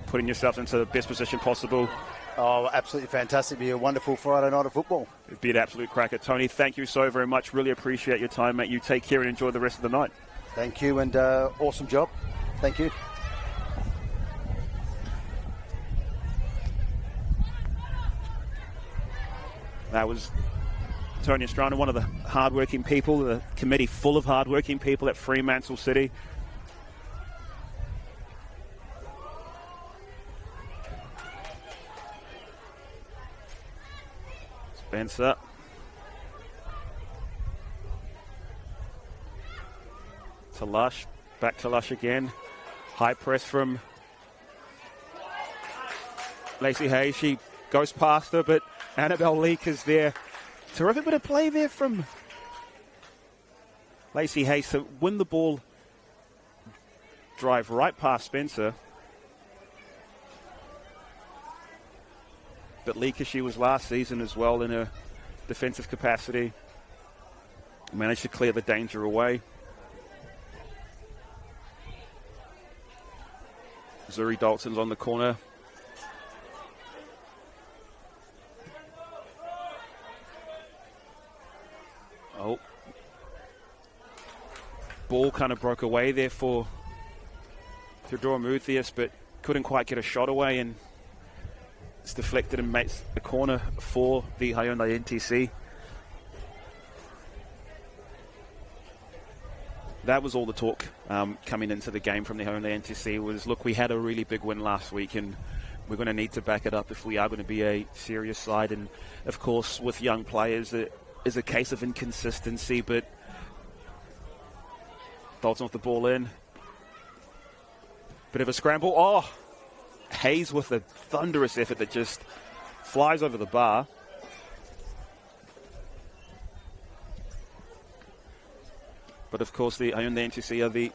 putting yourself into the best position possible? Oh, absolutely fantastic. It'd be a wonderful Friday night of football. It'd be an absolute cracker. Tony, thank you so very much. Really appreciate your time, mate. You take care and enjoy the rest of the night. Thank you, and awesome job. Thank you. That was Tony Estrada, one of the hard-working people, the committee full of hard-working people at Fremantle City. Spencer. To Lush. Back to Lush again. High press from Lacey Hayes. She goes past her, but Annabelle Leake is there. Terrific bit of play there from Lacey Hayes to win the ball, drive right past Spencer. But Leake, as she was last season as well in her defensive capacity, managed to clear the danger away. Zuri Dalton's on the corner. Oh. Ball kind of broke away there for Theodora Muthius, but couldn't quite get a shot away, and it's deflected and makes the corner for the Hyundai NTC. That was all the talk coming into the game from the Hyundai NTC was, look, we had a really big win last week and we're going to need to back it up if we are going to be a serious side. And, of course, with young players, it is a case of inconsistency, but Dalton with the ball in. Bit of a scramble. Oh! Hayes with a thunderous effort that just flies over the bar. But of course the Hyundai NTC are the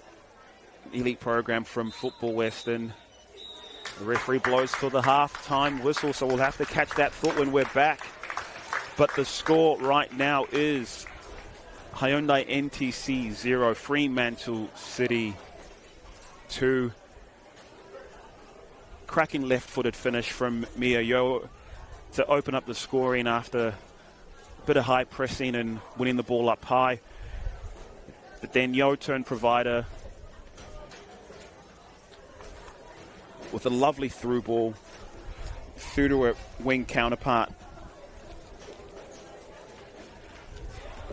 elite program from Football Western. The referee blows for the half-time whistle, so we'll have to catch that foot when we're back. But the score right now is Hyundai NTC 0, Fremantle City 2. Cracking left-footed finish from Mia Yo to open up the scoring after a bit of high pressing and winning the ball up high. But then Yo turned provider with a lovely through ball through to her wing counterpart,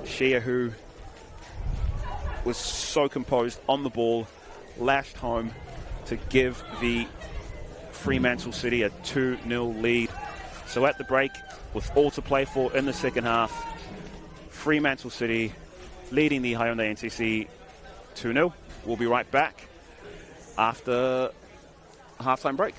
Shia, who was so composed on the ball, lashed home to give the Fremantle City a 2-0 lead. So at the break, with all to play for in the second half, Fremantle City leading the Hyundai NTC 2-0. We'll be right back after a halftime break.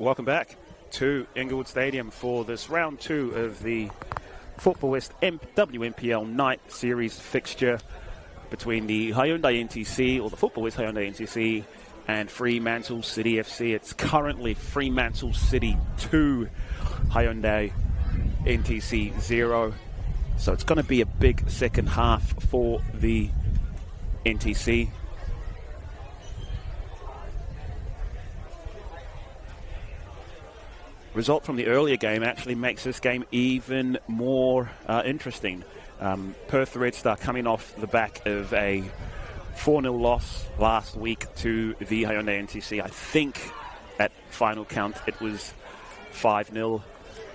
Welcome back to Inglewood Stadium for this round 2 of the Football West WNPL Night Series fixture between the Hyundai NTC, or the Football West Hyundai NTC, and Fremantle City FC. It's currently Fremantle City 2, Hyundai NTC 0. So it's going to be a big second half for the NTC. Result from the earlier game actually makes this game even more interesting. Perth Red Star coming off the back of a 4-0 loss last week to the Hyundai NTC. I think at final count it was 5-0.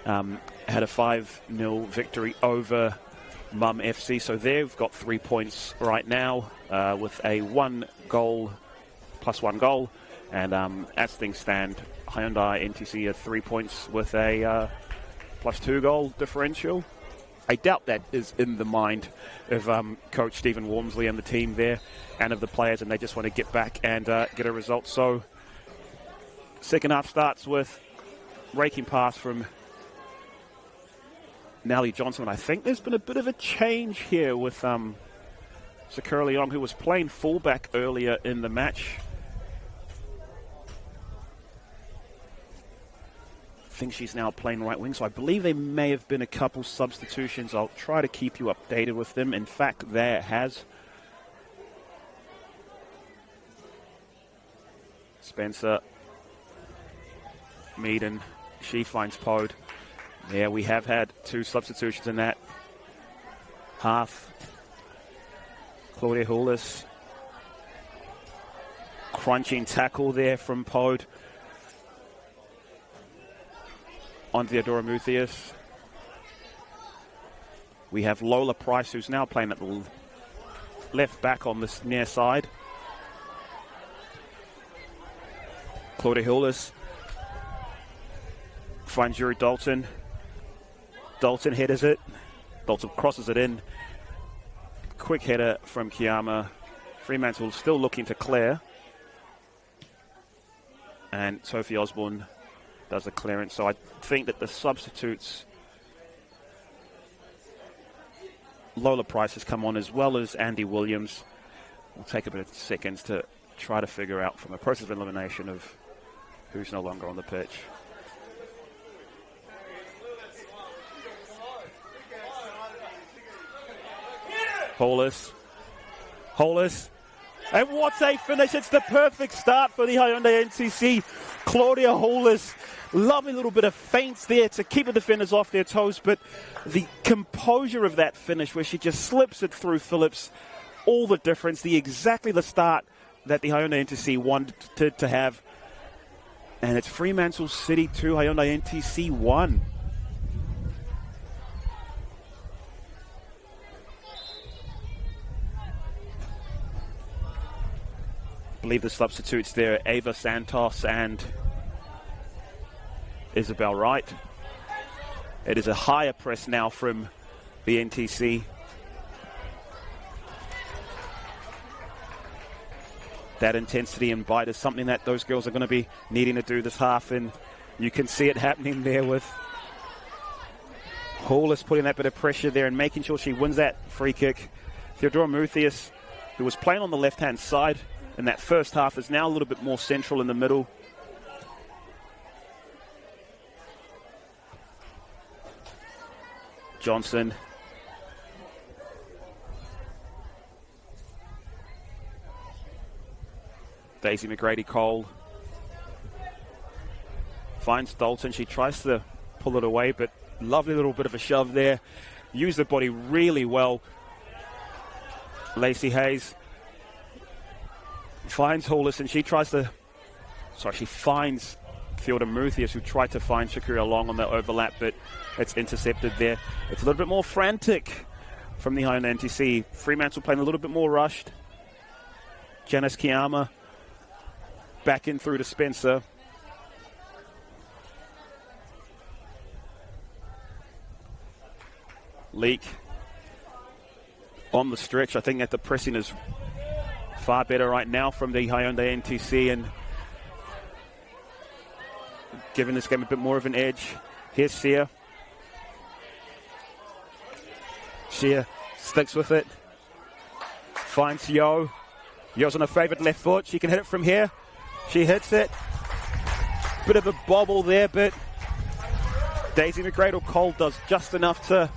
Had a 5-0 victory over Mum FC. So they've got 3 points right now with a 1 goal plus 1 goal. And as things stand, Hyundai NTC are 3 points with a plus 2 goal differential. I doubt that is in the mind of Coach Stephen Wormsley and the team there and of the players, and they just want to get back and get a result. So second half starts with raking pass from Nelly Johnson. I think there's been a bit of a change here with Sakura Leong, who was playing fullback earlier in the match. I think she's now playing right wing, so I believe there may have been a couple substitutions. I'll try to keep you updated with them. In fact, there has. Spencer Meaden, she finds Pode. Yeah, we have had 2 substitutions in that half. Claudia Hulis, crunching tackle there from Pode on Theodora Muthius. We have Lola Price, who's now playing at the left back on this near side. Claudia Hulis finds Yuri Dalton. Dalton headers it. Dalton crosses it in. Quick header from Kiyama. Fremantle still looking to clear. And Sophie Osborne does the clearance. So I think that the substitutes, Lola Price has come on, as well as Andy Williams. We'll take a bit of seconds to try to figure out from a process of elimination of who's no longer on the pitch. Hollis. And what a finish. It's the perfect start for the Hyundai NTC. Claudia Hollis, lovely little bit of feints there to keep the defenders off their toes, but the composure of that finish where she just slips it through Phillips, all the difference, exactly the start that the Hyundai NTC wanted to have. And it's Fremantle City 2, Hyundai NTC 1. I believe the substitutes there are Ava Santos and Isabel Wright. It is a higher press now from the NTC. That intensity and bite is something that those girls are going to be needing to do this half, and you can see it happening there with Hollis putting that bit of pressure there and making sure she wins that free kick. Theodora Muthius, who was playing on the left-hand side in that first half, is now a little bit more central in the middle. Johnson. Daisy McGrady-Cole finds Dalton. She tries to pull it away, but lovely little bit of a shove there. Used the body really well. Lacey Hayes finds Hollis, and she finds Theodora Muthius, who tried to find Shakira Long on the overlap, but it's intercepted there. It's a little bit more frantic from the Hyundai NTC. Fremantle playing a little bit more rushed. Janice Kiyama back in through to Spencer. Leak on the stretch. I think that the pressing is far better right now from the Hyundai NTC, and giving this game a bit more of an edge. Here's Sia. Sia sticks with it. Finds Yo. Yo's on a favourite left foot. She can hit it from here. She hits it. Bit of a bobble there, but Daisy McGradle-Cole does just enough to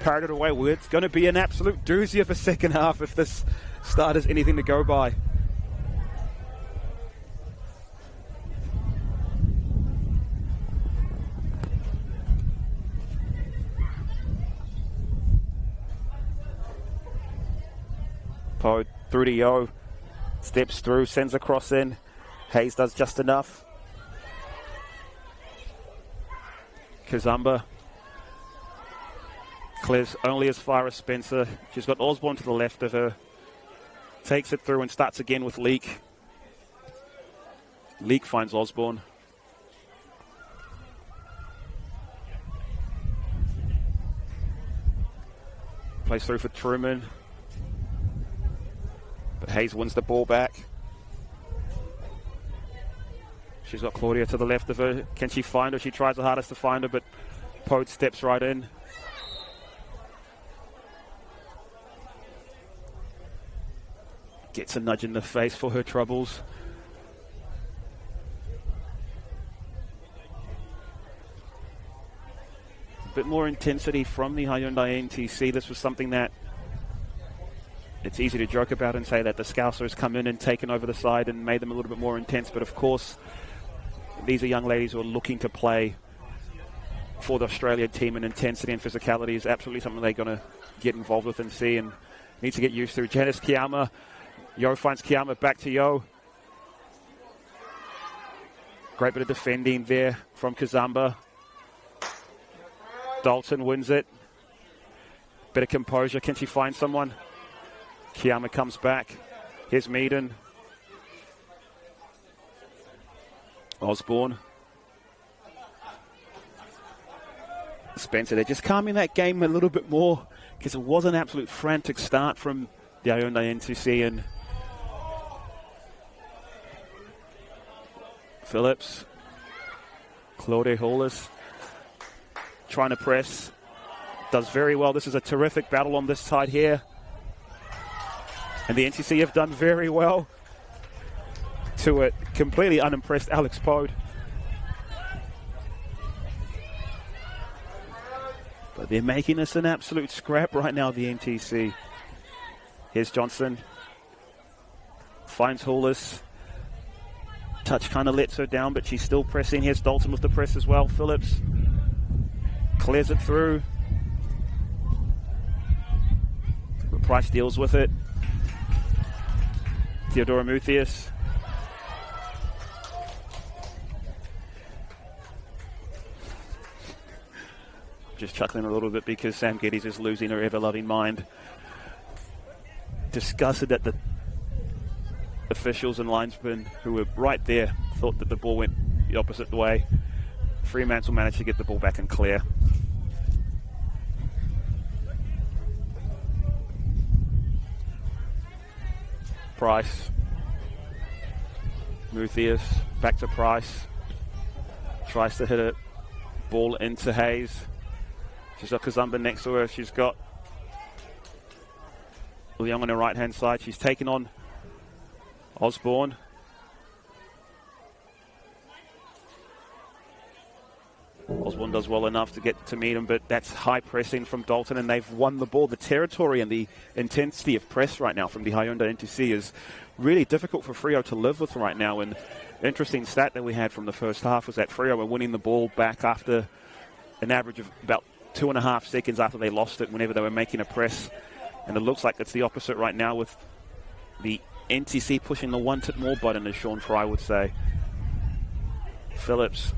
parrot it away. Well, it's going to be an absolute doozy of a second half if this start is anything to go by. Poe through to Yo, steps through, sends a cross in. Hayes does just enough. Kazumba clears only as far as Spencer. She's got Osborne to the left of her. Takes it through and starts again with Leak. Leak finds Osborne. Plays through for Truman. But Hayes wins the ball back. She's got Claudia to the left of her. Can she find her? She tries the hardest to find her, but Pode steps right in. Gets a nudge in the face for her troubles. A bit more intensity from the Hyundai NTC. This was something that it's easy to joke about and say that the Scousers come in and taken over the side and made them a little bit more intense. But of course, these are young ladies who are looking to play for the Australian team, and intensity and physicality is absolutely something they're going to get involved with and see and need to get used to. Janice Kiyama. Yo finds Kiyama back to Yo. Great bit of defending there from Kazumba. Dalton wins it. Bit of composure. Can she find someone? Kiyama comes back. Here's Meaden. Osborne. Spencer, they're just calming that game a little bit more because it was an absolute frantic start from the Hyundai NTC. And Phillips, Claudia Hollis trying to press, does very well. This is a terrific battle on this side here, and the NTC have done very well to a completely unimpressed Alex Pode. But they're making this an absolute scrap right now, the NTC. Here's Johnson. Finds Hollis. Touch kind of lets her down, but she's still pressing. Here's Dalton with the press as well. Phillips clears it through. But Price deals with it. Theodora Muthius. Just chuckling a little bit because Sam Geddes is losing her ever-loving mind. Disgusted at the officials and linesmen who were right there, thought that the ball went the opposite way. Fremantle managed to get the ball back and clear. Price. Muthius, back to Price. Tries to hit it. Ball into Hayes. She's got Kazumba next to her. She's got Leong on her right-hand side. She's taken on Osborne. Osborne does well enough to get to meet him, but that's high pressing from Dalton, and they've won the ball. The territory and the intensity of press right now from the Hyundai NTC is really difficult for Freo to live with right now. And interesting stat that we had from the first half was that Freo were winning the ball back after an average of about 2.5 seconds after they lost it whenever they were making a press. And it looks like it's the opposite right now with the NTC pushing the one tit more button, as Sean Fry would say. Phillips.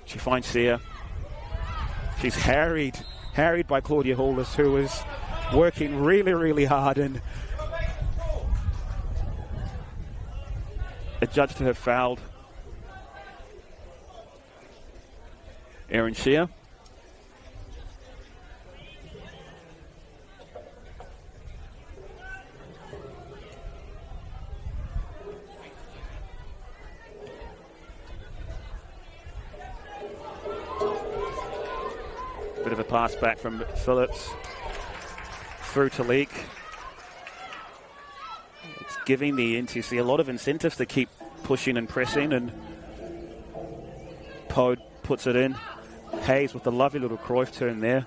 She finds Sia. She's harried by Claudia Hollis, who is working really, really hard, and adjudged to have fouled Erin Shea. Bit of a pass back from Phillips. Through to Leak. It's giving the NTC a lot of incentives to keep pushing and pressing, and Pode puts it in. Hayes with a lovely little Cruyff turn there.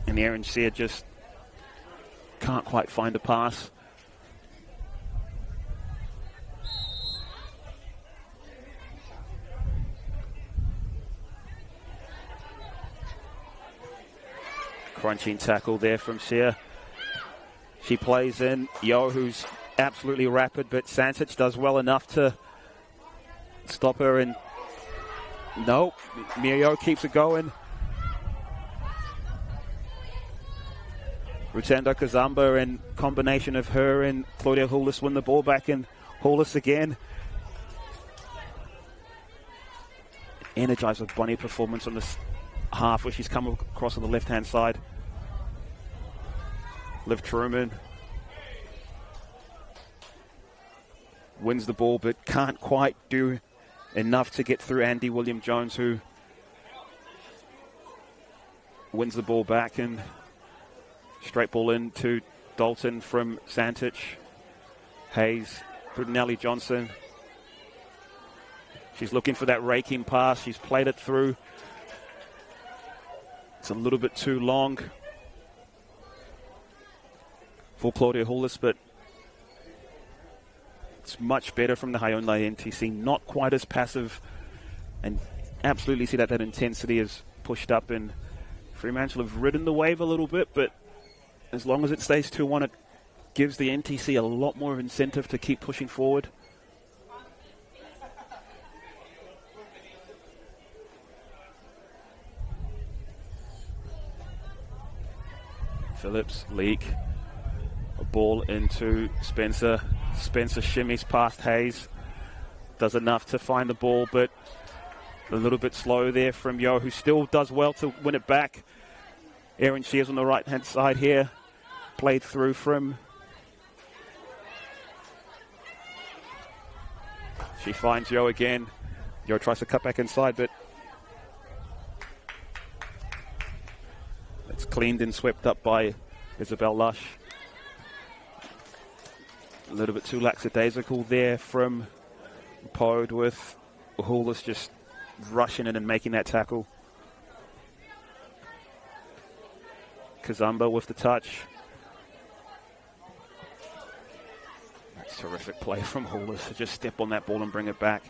And Aaron Sear just can't quite find a pass. Crunching tackle there from Sear. She plays in Yo, who's absolutely rapid, but Santic does well enough to stop her, and nope, Mio keeps it going. Rutendo Kazamba, and combination of her and Claudia Hulis win the ball back, and Hulis again. Energized with Bonnie performance on this half where she's come across on the left-hand side. Liv Truman wins the ball but can't quite do enough to get through Andy William-Jones, who wins the ball back, and straight ball into Dalton from Santic. Hayes, Brutinelli Johnson. She's looking for that raking pass. She's played it through. It's a little bit too long for Claudia Hulis, but it's much better from the Hyundai NTC. Not quite as passive, and absolutely see that intensity is pushed up, and Fremantle have ridden the wave a little bit, but as long as it stays 2-1, it gives the NTC a lot more incentive to keep pushing forward. Phillips, Leak, a ball into Spencer. Spencer shimmies past Hayes, does enough to find the ball, but a little bit slow there from Yo, who still does well to win it back. Erin Shears on the right-hand side here, played through from. She finds Yo again. Yo tries to cut back inside, but it's cleaned and swept up by Isabel Lush. A little bit too lackadaisical there from Pode, with Hulis just rushing in and making that tackle. Kazamba with the touch. That's terrific play from Hulis to just step on that ball and bring it back.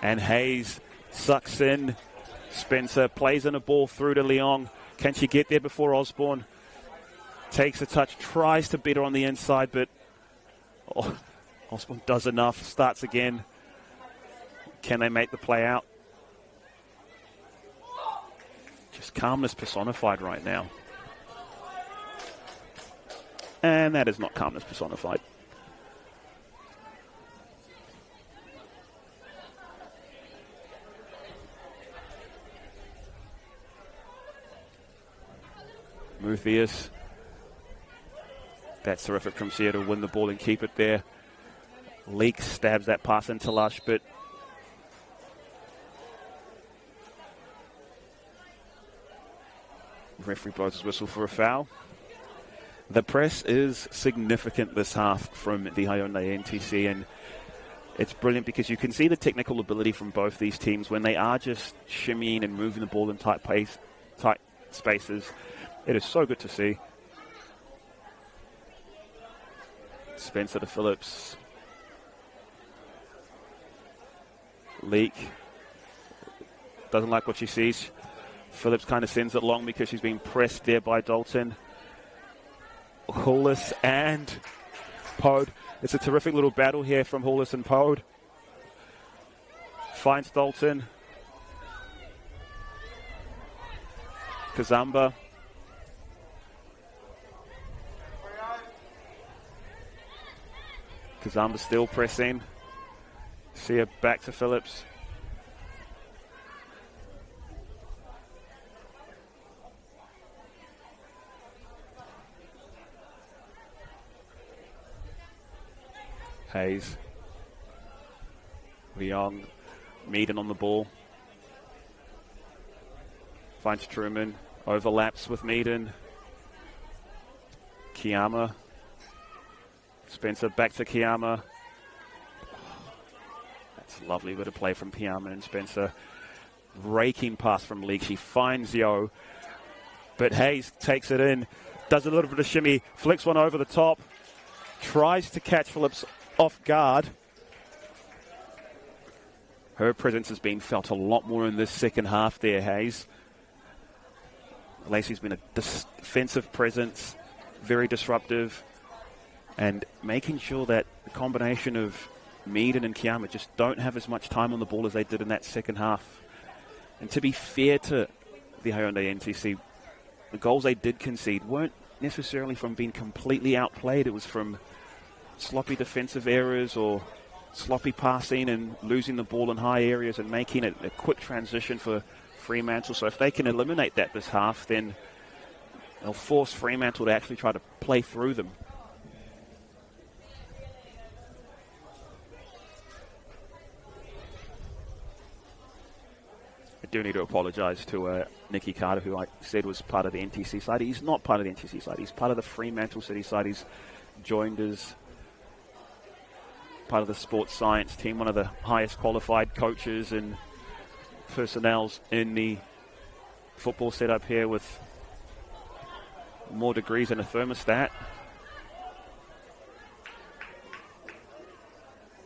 And Hayes sucks in. Spencer plays in a ball through to Leong. Can she get there before Osborne? Takes a touch, tries to beat her on the inside, but Osborne does enough. Starts again. Can they make the play out? Just calmness personified right now. And that is not calmness personified. Muthius. That's terrific from Sia to win the ball and keep it there. Leak stabs that pass into Lush, but referee blows his whistle for a foul. The press is significant this half from the Hyundai NTC, and it's brilliant because you can see the technical ability from both these teams when they are just shimmying and moving the ball in tight spaces. It is so good to see. Spencer to Phillips. Leak. Doesn't like what she sees. Phillips kind of sends it long because she's being pressed there by Dalton. Hulis and Pode. It's a terrific little battle here from Hulis and Pode. Finds Dalton. Kazamba. Kazamba still pressing. See her back to Phillips. Hayes. Leong Meaden on the ball. Finds Truman. Overlaps with Meaden. Kiyama. Spencer back to Kiyama. That's a lovely bit of play from Kiyama and Spencer. Raking pass from Leak. She finds Yo. But Hayes takes it in. Does a little bit of shimmy. Flicks one over the top. Tries to catch Phillips off guard. Her presence has been felt a lot more in this second half there, Hayes. Lacey's been a defensive presence, very disruptive, and making sure that the combination of Meaden and Kiyama just don't have as much time on the ball as they did in that second half. And to be fair to the Hyundai NTC, the goals they did concede weren't necessarily from being completely outplayed. It was from sloppy defensive errors or sloppy passing and losing the ball in high areas and making it a quick transition for Fremantle. So if they can eliminate that this half, then they'll force Fremantle to actually try to play through them. I do need to apologise to Nicky Carter, who I said was part of the NTC side. He's not part of the NTC side. He's part of the Fremantle City side. He's joined as part of the sports science team, one of the highest qualified coaches and personnels in the football setup here, with more degrees than a thermostat.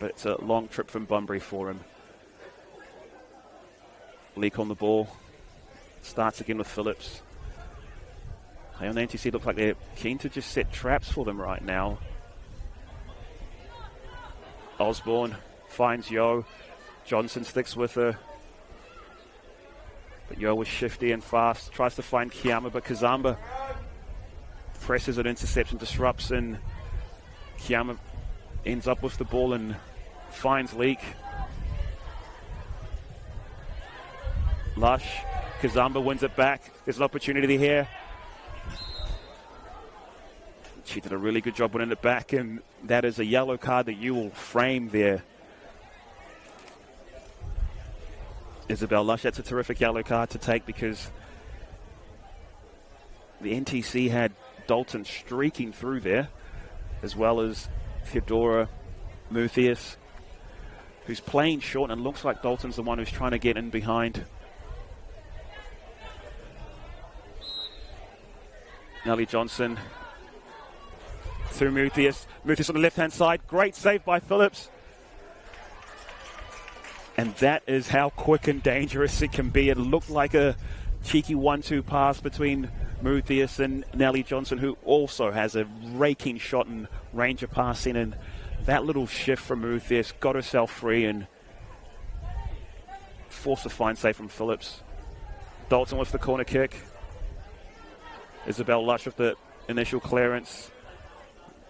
But it's a long trip from Bunbury for him. Leak on the ball. Starts again with Phillips. On the NTC look like they're keen to just set traps for them right now. Osborne finds Yo. Johnson sticks with her. But Yo was shifty and fast. Tries to find Kiyama, but Kazamba presses an interception, disrupts, and Kiyama ends up with the ball and finds Leak. Lush. Kazamba wins it back. There's an opportunity here. She did a really good job winning it back, and that is a yellow card that you will frame there. Isabel Lush, that's a terrific yellow card to take, because the NTC had Dalton streaking through there, as well as Theodora Muthius, who's playing short, and looks like Dalton's the one who's trying to get in behind. Nellie Johnson through Muthius. Muthius on the left-hand side. Great save by Phillips. And that is how quick and dangerous it can be. It looked like a cheeky 1-2 pass between Muthius and Nellie Johnson, who also has a raking shot and range of passing. And that little shift from Muthius got herself free and forced a fine save from Phillips. Dalton with the corner kick. Isabel Lush with the initial clearance.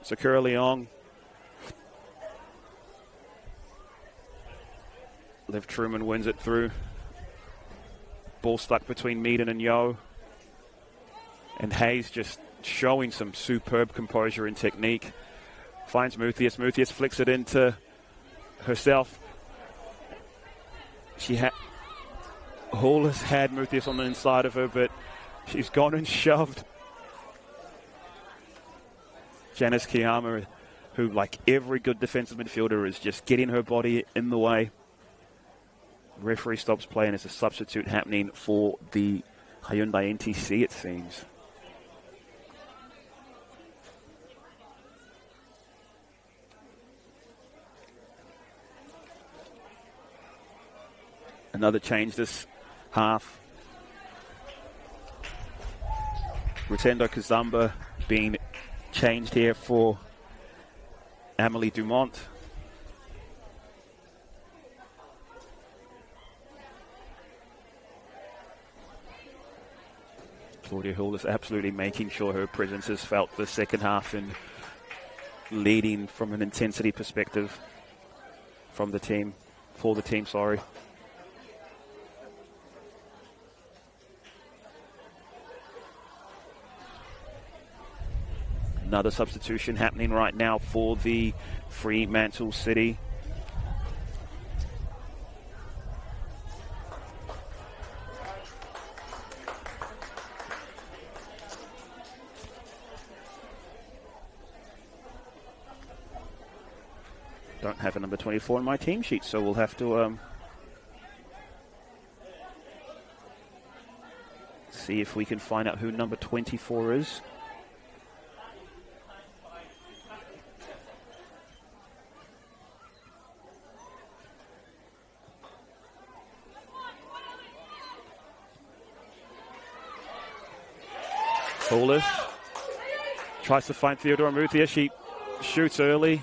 Sakura Leong. Liv Truman wins it through. Ball stuck between Meaden and Yo. And Hayes just showing some superb composure and technique. Finds Muthius. Muthius flicks it into herself. Hall has had Muthius on the inside of her, but she's gone and shoved Janice Kiyama, who, like every good defensive midfielder, is just getting her body in the way. Referee stops play, and it's a substitute happening for the Hyundai NTC, it seems. Another change this half. Rotendo Kazamba being changed here for Amelie Dumont. Claudia Hull is absolutely making sure her presence is felt the second half and leading from an intensity perspective from the team, for the team, sorry. Another substitution happening right now for the Fremantle City. number 24 on my team sheet, so we'll have to see if we can find out who number 24 is. Paulus tries to find Theodora Muthia. She shoots early.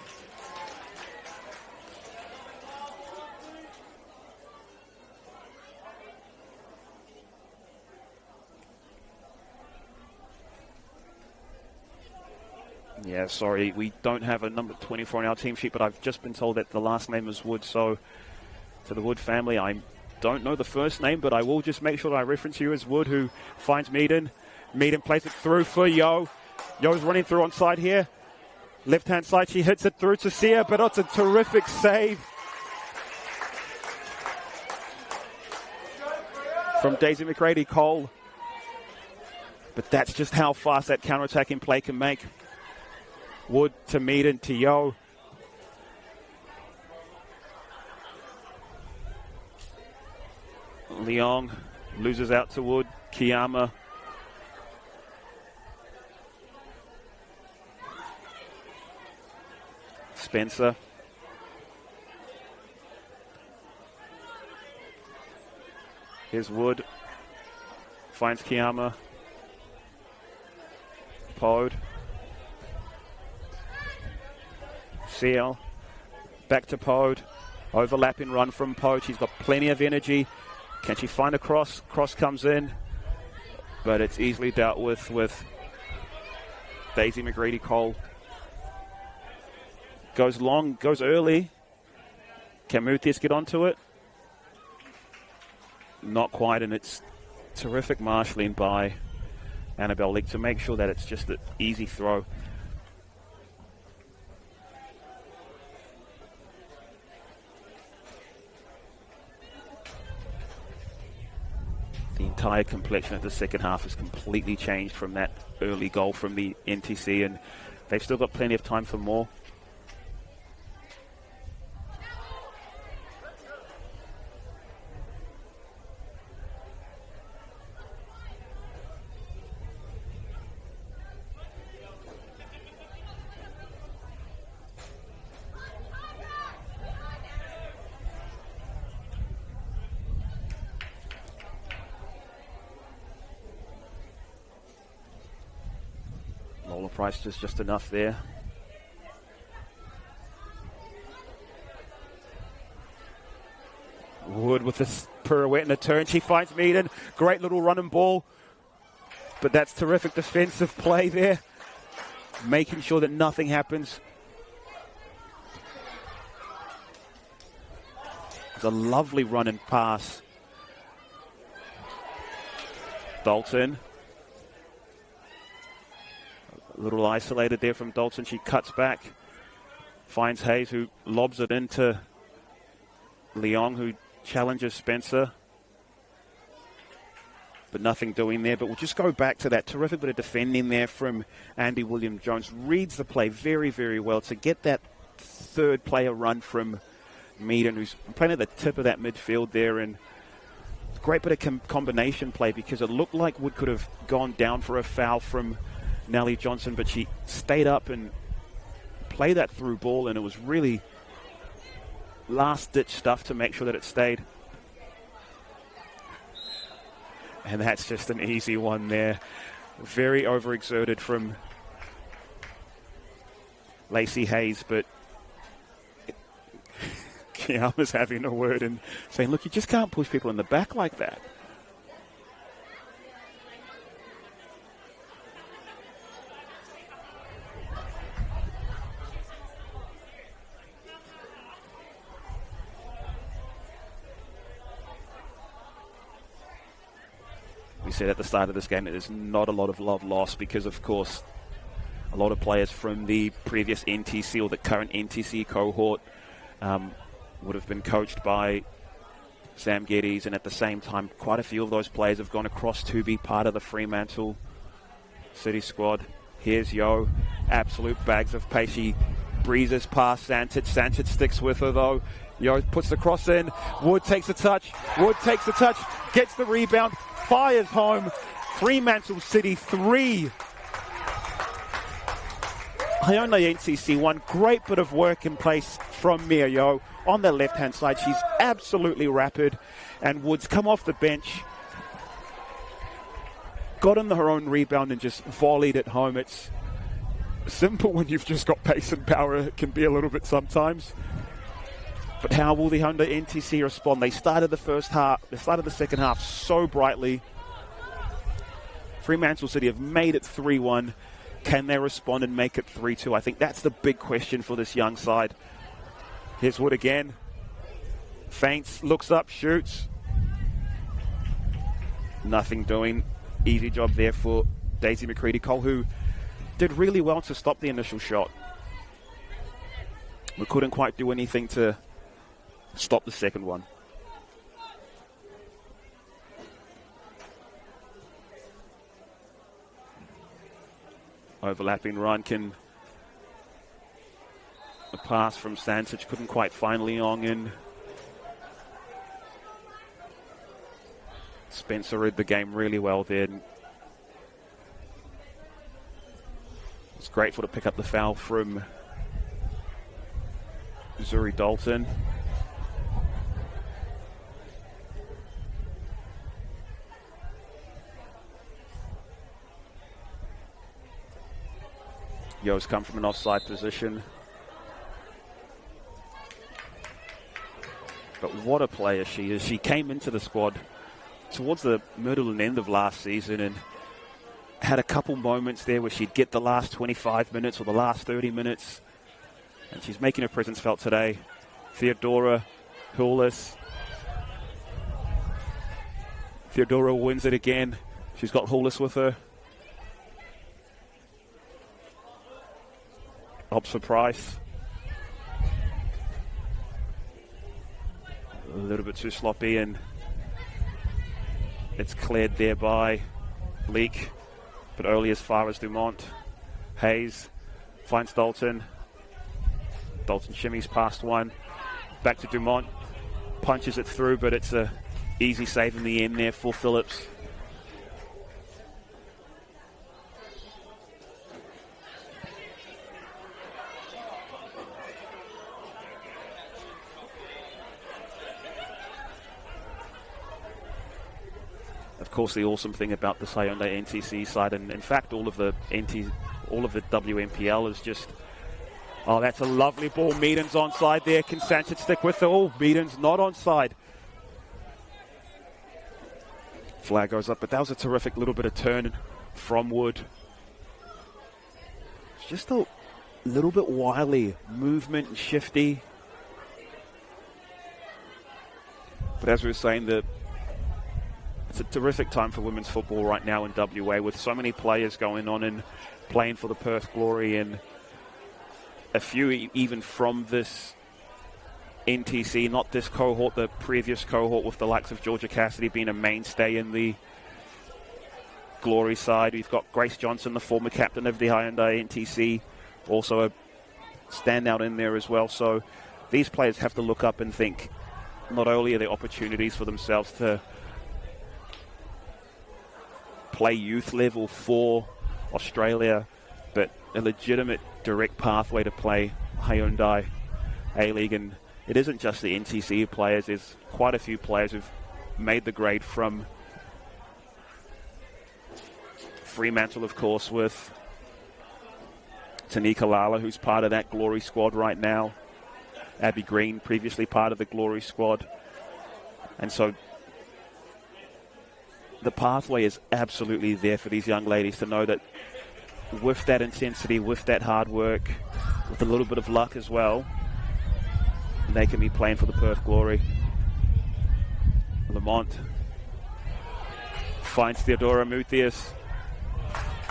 Yeah, sorry, we don't have a number 24 on our team sheet, but I've just been told that the last name is Wood, so to the Wood family, I don't know the first name, but I will just make sure that I reference you as Wood, who finds Meaden. Meaden plays it through for Yo. Yo's running through on side here. Left-hand side, she hits it through to Sia, but it's a terrific save from Daisy McGrady-Cole. But that's just how fast that counter-attacking play can make. Wood to Meaden to Yo. Leong loses out to Wood. Kiyama. Spencer. Here's Wood. Finds Kiyama. Pode. Seal. Back to Pode. Overlapping run from Pode. She's got plenty of energy. Can she find a cross? Cross comes in. But it's easily dealt with Daisy McGrady-Cole. Goes long, goes early. Can Muthius get onto it? Not quite, and it's terrific marshalling by Annabelle Leake to make sure that it's just an easy throw. The entire complexion of the second half has completely changed from that early goal from the NTC, and they've still got plenty of time for more. Price is just enough there. Wood with this pirouette and a turn. She finds Meaden. Great little running ball. But that's terrific defensive play there. Making sure that nothing happens. It's a lovely run and pass. Dalton. A little isolated there from Dalton. She cuts back. Finds Hayes, who lobs it into Leong, who challenges Spencer. But nothing doing there. But we'll just go back to that terrific bit of defending there from Andy Williams-Jones. Reads the play very, very well to get that third player run from Meaden, who's playing at the tip of that midfield there. And great bit of combination play, because it looked like Wood could have gone down for a foul from Nellie Johnson, but she stayed up and played that through ball, and it was really last-ditch stuff to make sure that it stayed. And that's just an easy one there. Very overexerted from Lacey Hayes, but Kiyama's having a word and saying, look, you just can't push people in the back like that. We said at the start of this game that there's not a lot of love lost, because, of course, a lot of players from the previous NTC or the current NTC cohort would have been coached by Sam Geddes, and at the same time, quite a few of those players have gone across to be part of the Fremantle City squad. Here's Yo, absolute bags of pace. She breezes past Sancic. Sancic sticks with her though. Yo puts the cross in. Wood takes a touch. Gets the rebound. Fires home. Fremantle City 3. Hyundai NTC 1. Great bit of work in place from Mia Yo on the left-hand side. She's absolutely rapid. And Woods come off the bench. Got in her own rebound and just volleyed it home. It's simple when you've just got pace and power. It can be a little bit sometimes. But how will the Hyundai NTC respond? They started the second half so brightly. Fremantle City have made it 3-1. Can they respond and make it 3-2? I think that's the big question for this young side. Here's Wood again. Feints, looks up, shoots. Nothing doing. Easy job there for Daisy McCready-Cole, who did really well to stop the initial shot. We couldn't quite do anything to stop the second one. Overlapping Rankin. The pass from Sancic couldn't quite find Leong in. Spencer read the game really well there. It's grateful to pick up the foul from Zuri Dalton. Yo's come from an offside position. But what a player she is. She came into the squad towards the middle and end of last season and had a couple moments there where she'd get the last 25 minutes or the last 30 minutes. And she's making her presence felt today. Theodora Hulis. Theodora wins it again. She's got Hulis with her. Opts for Price. A little bit too sloppy and it's cleared there by Leak, but only as far as Dumont. Hayes finds Dalton. Dalton shimmies past one. Back to Dumont. Punches it through, but it's a easy save in the end there for Phillips. Of course, the awesome thing about this Hyundai NTC side, and in fact all of the WMPL is just, oh, that's a lovely ball. Meaden's onside there. Can Sanchez stick with it? Oh, Meaden's not onside. Flag goes up, but that was a terrific little bit of turn from Wood. It's just a little bit wily movement and shifty. But as we were saying, it's a terrific time for women's football right now in WA with so many players going on and playing for the Perth Glory, and a few even from this NTC, not this cohort, the previous cohort with the likes of Georgia Cassidy being a mainstay in the Glory side. We've got Grace Johnson, the former captain of the Hyundai NTC, also a standout in there as well. So these players have to look up and think, not only are there opportunities for themselves to play youth level for Australia, but a legitimate direct pathway to play Hyundai A-League. And it isn't just the NTC players, there's quite a few players who've made the grade from Fremantle, of course, with Tanika Lala, who's part of that Glory squad right now. Abby Green, previously part of the Glory squad. And so the pathway is absolutely there for these young ladies to know that with that intensity, with that hard work, with a little bit of luck as well, they can be playing for the Perth Glory. Lamont finds Theodora Muthius,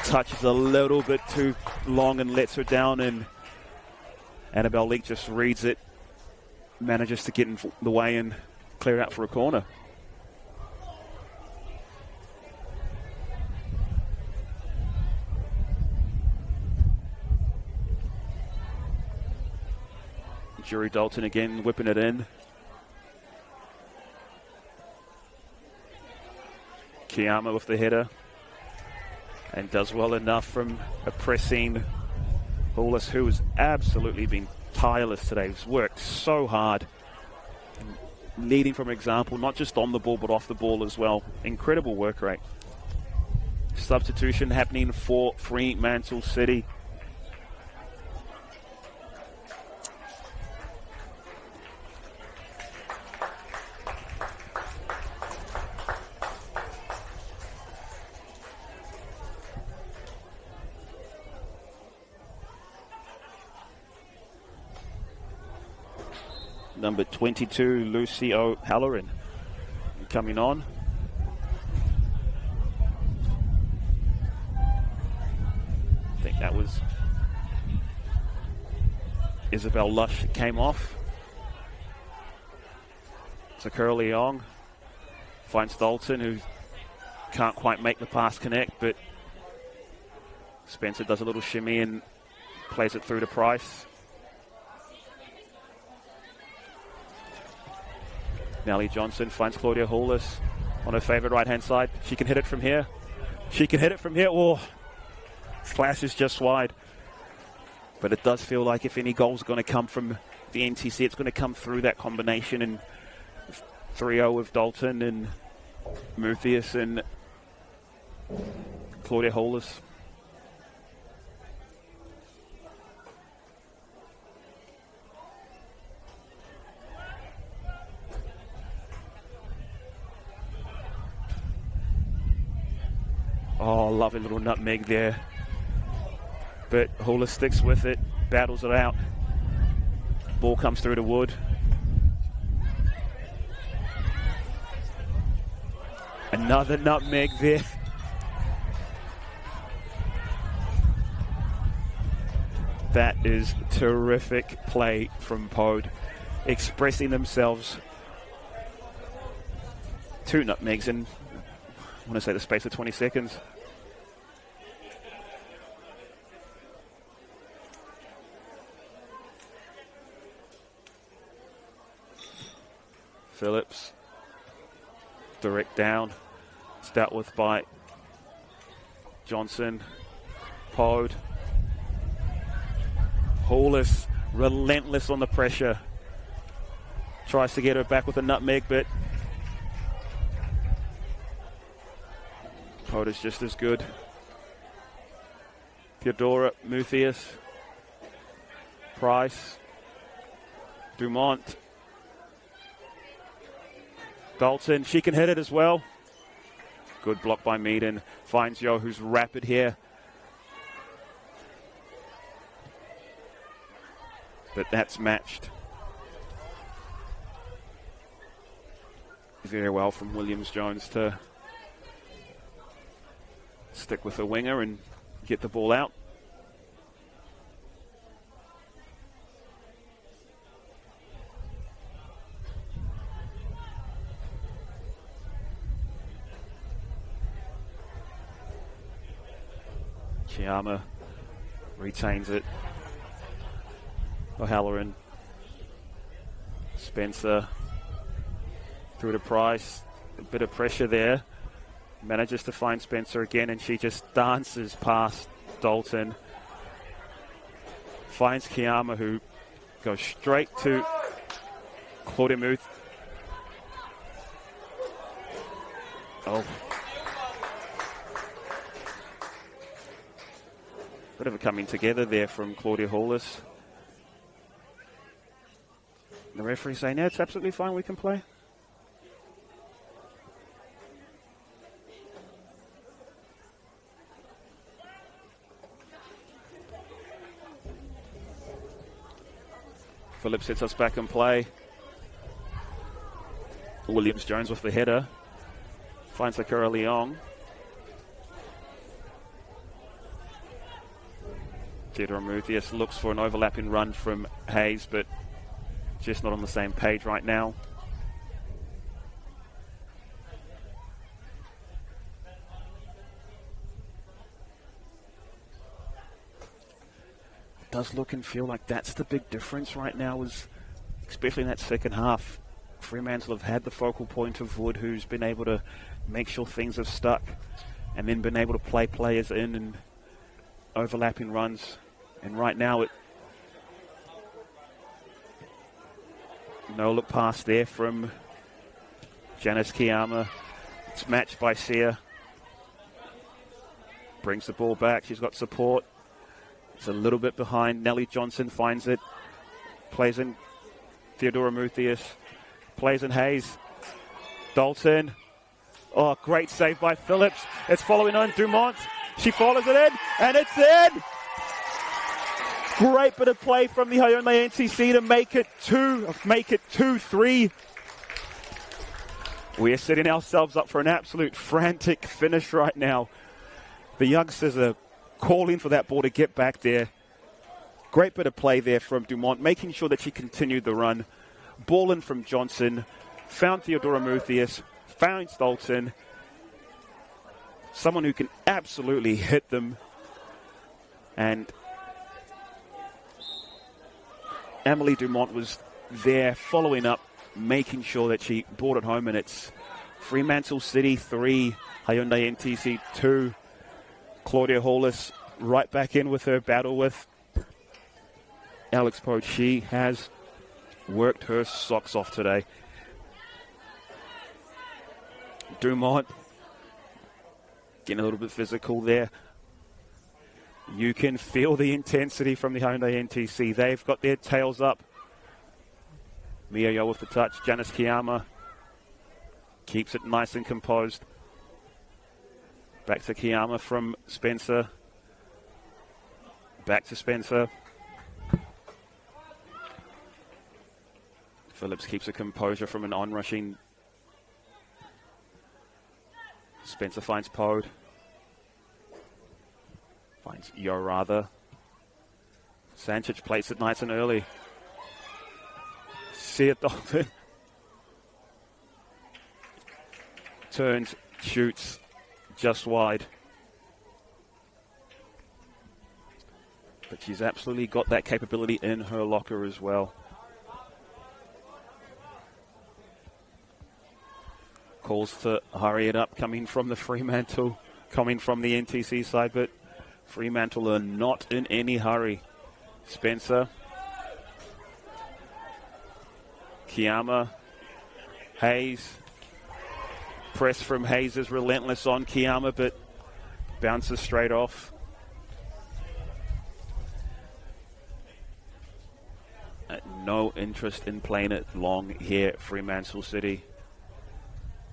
touches a little bit too long and lets her down, and Annabelle Leake just reads it, manages to get in the way and clear it out for a corner. Jury Dalton again whipping it in. Kiyama with the header. And does well enough from a pressing Houlis, who has absolutely been tireless today. He's worked so hard. Leading from example, not just on the ball, but off the ball as well. Incredible work rate. Substitution happening for Fremantle City. Number 22, Lucy O'Halloran, coming on. I think that was Isabel Lush came off. Sakura Leong finds Dalton, who can't quite make the pass connect, but Spencer does a little shimmy and plays it through to Price. Nellie Johnson finds Claudia Houlis on her favourite right-hand side. She can hit it from here. She can hit it from here. Oh, flashes just wide. But it does feel like if any goals are going to come from the NTC, it's going to come through that combination and 3-0 with Dalton and Muthius and Claudia Houlis. Oh, lovely little nutmeg there. But Houlis sticks with it, battles it out. Ball comes through to Wood. Another nutmeg there. That is terrific play from Pode, expressing themselves. 2 nutmegs in, I want to say, the space of 20 seconds. Phillips, direct down. It's dealt with by Johnson. Pode. Houlis, relentless on the pressure. Tries to get her back with a nutmeg, but Pode is just as good. Theodora, Muthius, Price, Dumont, Dalton. She can hit it as well. Good block by Meaden. Finds Yo, who's rapid here. But that's matched very well from Williams-Jones to stick with the winger and get the ball out. Kiyama retains it. O'Halloran. Spencer through to Price. A bit of pressure there. Manages to find Spencer again, and she just dances past Dalton. Finds Kiyama, who goes straight to Claudia Muth. Oh. Bit of a coming together there from Claudia Houlis. The referee saying, yeah, it's absolutely fine, we can play. Phillips hits us back in play. Williams-Jones with the header. Finds Sakura Leong. Theodora Muthius looks for an overlapping run from Hayes, but just not on the same page right now. It does look and feel like that's the big difference right now, is especially in that second half, Fremantle have had the focal point of Wood, who's been able to make sure things have stuck and then been able to play players in and overlapping runs. And right now, no look pass there from Janice Kiyama. It's matched by Sia. Brings the ball back. She's got support. It's a little bit behind. Nellie Johnson finds it. Plays in Theodora Muthius. Plays in Hayes. Dalton. Oh, great save by Phillips. It's following on Dumont. She follows it in, and it's in! Great bit of play from the Hyundai NTC to make it 2-3. We are setting ourselves up for an absolute frantic finish right now. The youngsters are calling for that ball to get back there. Great bit of play there from Dumont, making sure that she continued the run. Ball in from Johnson, found Theodora Muthius, found Dalton. Someone who can absolutely hit them. And Emily Dumont was there following up, making sure that she brought it home. And it's Fremantle City 3, Hyundai NTC 2. Claudia Hollis right back in with her battle with Alex Pope. She has worked her socks off today. Dumont getting a little bit physical there. You can feel the intensity from the Hyundai NTC. They've got their tails up. Mia Yo with the touch. Janice Kiyama keeps it nice and composed. Back to Kiyama from Spencer. Back to Spencer. Phillips keeps a composure from an onrushing. Spencer finds Pode. Finds Yo rather. Sancic plays it nice and early. See it, Dalton. Turns, shoots. Just wide. But she's absolutely got that capability in her locker as well. Calls to hurry it up coming from the Fremantle, coming from the NTC side, but Fremantle are not in any hurry. Spencer. Kiyama. Hayes. Press from Hayes is relentless on Kiyama, but bounces straight off. No interest in playing it long here at Fremantle City.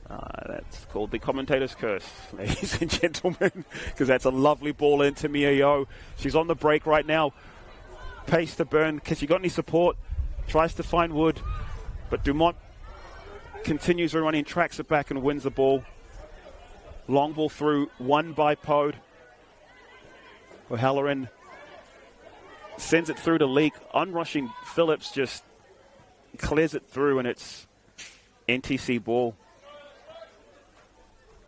That's called the commentator's curse, ladies and gentlemen, because that's a lovely ball into Mia Yo. She's on the break right now. Pace to burn. Has she got any support? Tries to find Wood, but Dumont continues her running, tracks it back and wins the ball. Long ball through, won by Pode. O'Halloran sends it through to Leak. Unrushing Phillips just clears it through, and it's NTC ball.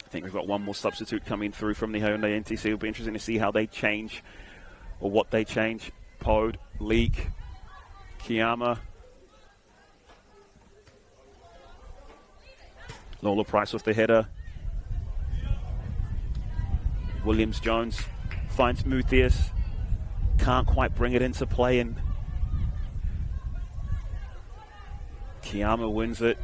I think we've got one more substitute coming through from the Hyundai NTC. It'll be interesting to see how they change or what they change. Pode, Leak, Kiyama. Lola Price with the header. Williams-Jones finds Muthius. Can't quite bring it into play, and Kiyama wins it.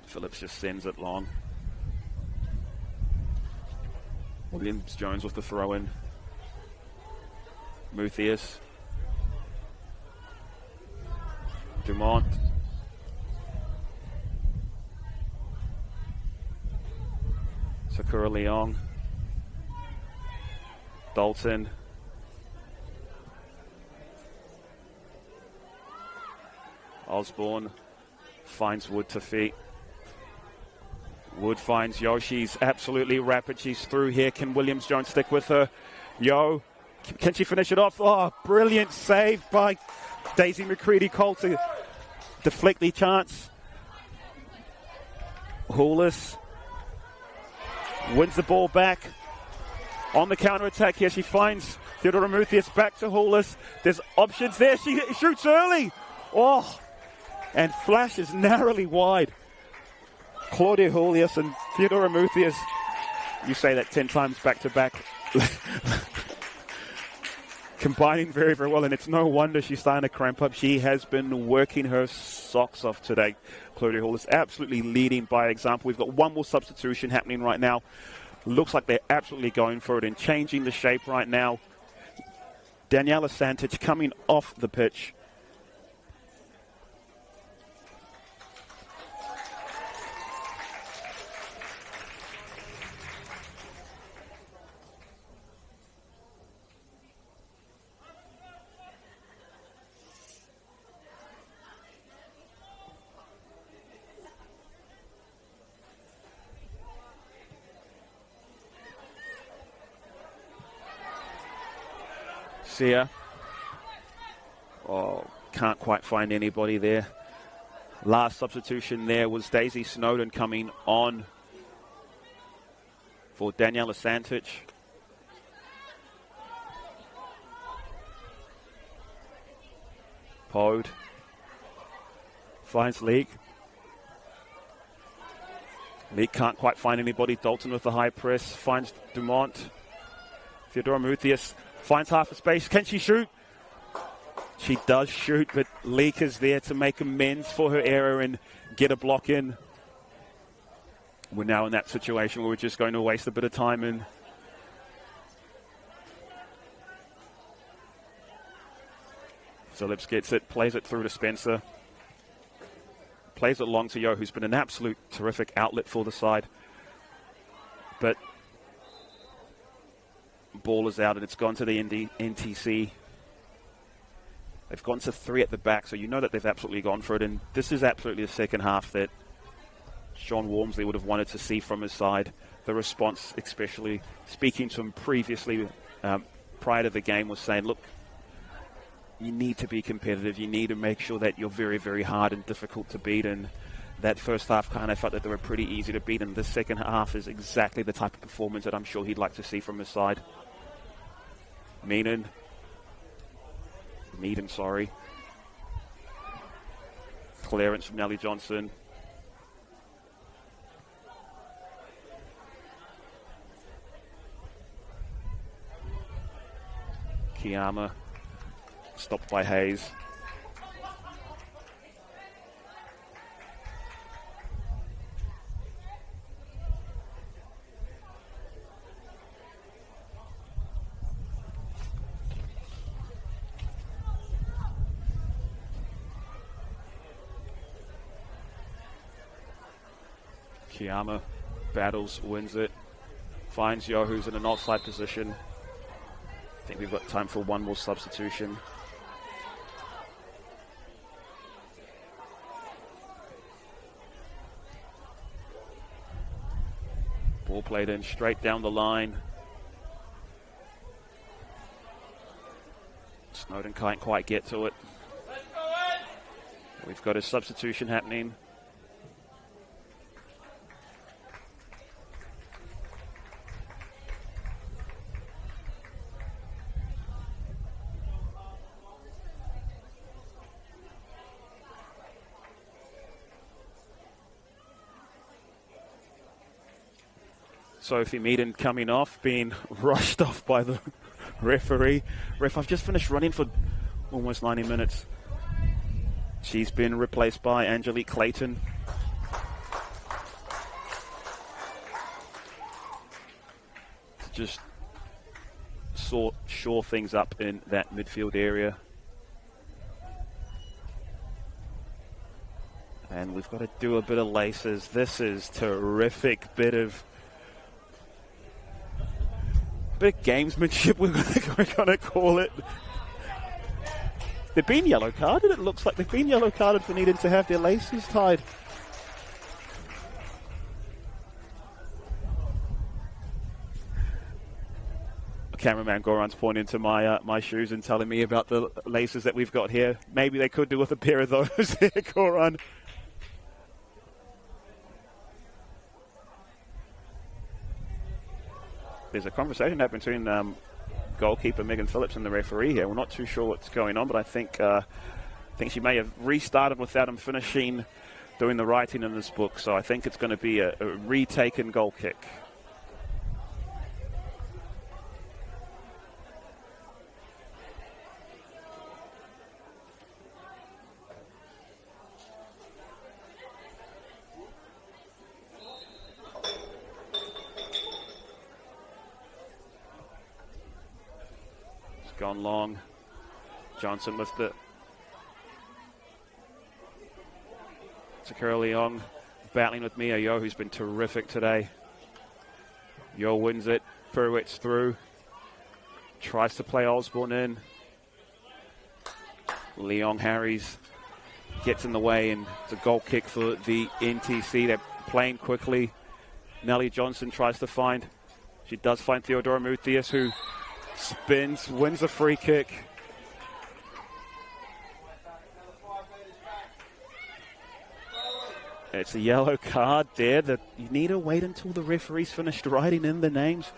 Phillips just sends it long. Williams-Jones with the throw-in. Muthius. Dumont. Sakura Leong. Dalton. Osborne finds Wood to feet. Wood finds Yo. She's absolutely rapid. She's through here. Can Williams-Jones stick with her? Yo. Can she finish it off? Oh, brilliant save by Daisy McCready-Cole to deflect the chance. Houlis wins the ball back. On the counter-attack here, she finds Theodora Muthius back to Houlis. There's options there. She shoots early. Oh, and flashes narrowly wide. Claudia Houlis and Theodora Muthius. You say that 10 times back-to-back. Combining very, very well, and it's no wonder she's starting to cramp up. She has been working her socks off today. Claudia Houlis absolutely leading by example. We've got one more substitution happening right now. Looks like they're absolutely going for it and changing the shape right now. Daniela Santic coming off the pitch. Sia. Oh, can't quite find anybody there. Last substitution there was Daisy Snowden coming on for Daniela Santic. Pode finds Leek. Leek can't quite find anybody. Dalton with the high press finds Dumont. Theodora Muthius finds half a space. Can she shoot? She does shoot, but Leek is there to make amends for her error and get a block in. We're now in that situation where we're just going to waste a bit of time. And Phillips gets it, plays it through to Spencer. Plays it long to Yo, who's been an absolute terrific outlet for the side. But ball is out and it's gone to the NTC. They've gone to 3 at the back, so you know that they've absolutely gone for it. And this is absolutely the second half that Sean Walmsley would have wanted to see from his side. The response, especially speaking to him previously, prior to the game, was saying, look, you need to be competitive. You need to make sure that you're very, very hard and difficult to beat. And that first half kind of felt that they were pretty easy to beat. And the second half is exactly the type of performance that I'm sure he'd like to see from his side. Meaden, sorry. Clearance from Nellie Johnson. Kiyama, stopped by Hayes. Kiyama battles, wins it, finds Yo, who's in an offside position. I think we've got time for one more substitution. Ball played in straight down the line. Snowden can't quite get to it. We've got a substitution happening. Sophie Meaden coming off, being rushed off by the referee. Ref, I've just finished running for almost 90 minutes. She's been replaced by Angelique Clayton. Just shore things up in that midfield area. And we've got to do a bit of laces. This is terrific bit of gamesmanship, we're going to call it. They've been yellow carded. It looks like they've been yellow carded for needing to have their laces tied. Cameraman Goran's pointing to my shoes and telling me about the laces that we've got here. Maybe they could do with a pair of those there, Goran. there's a conversation happening between goalkeeper Megan Phillips and the referee here. We're not too sure what's going on, but I think she may have restarted without him finishing doing the writing in this book. So I think it's going to be a retaken goal kick. It's gone long. Johnson with the Sakura Leong battling with Mia Yo, who's been terrific today. Yo wins it, pirouettes through, tries to play Osborne in. Leong Harries gets in the way, and it's a goal kick for the NTC. They're playing quickly. Nellie Johnson tries to find. She does find Theodora Muthius, who spins, wins a free kick. It's a yellow card there. You need to wait until the referee's finished writing in the names.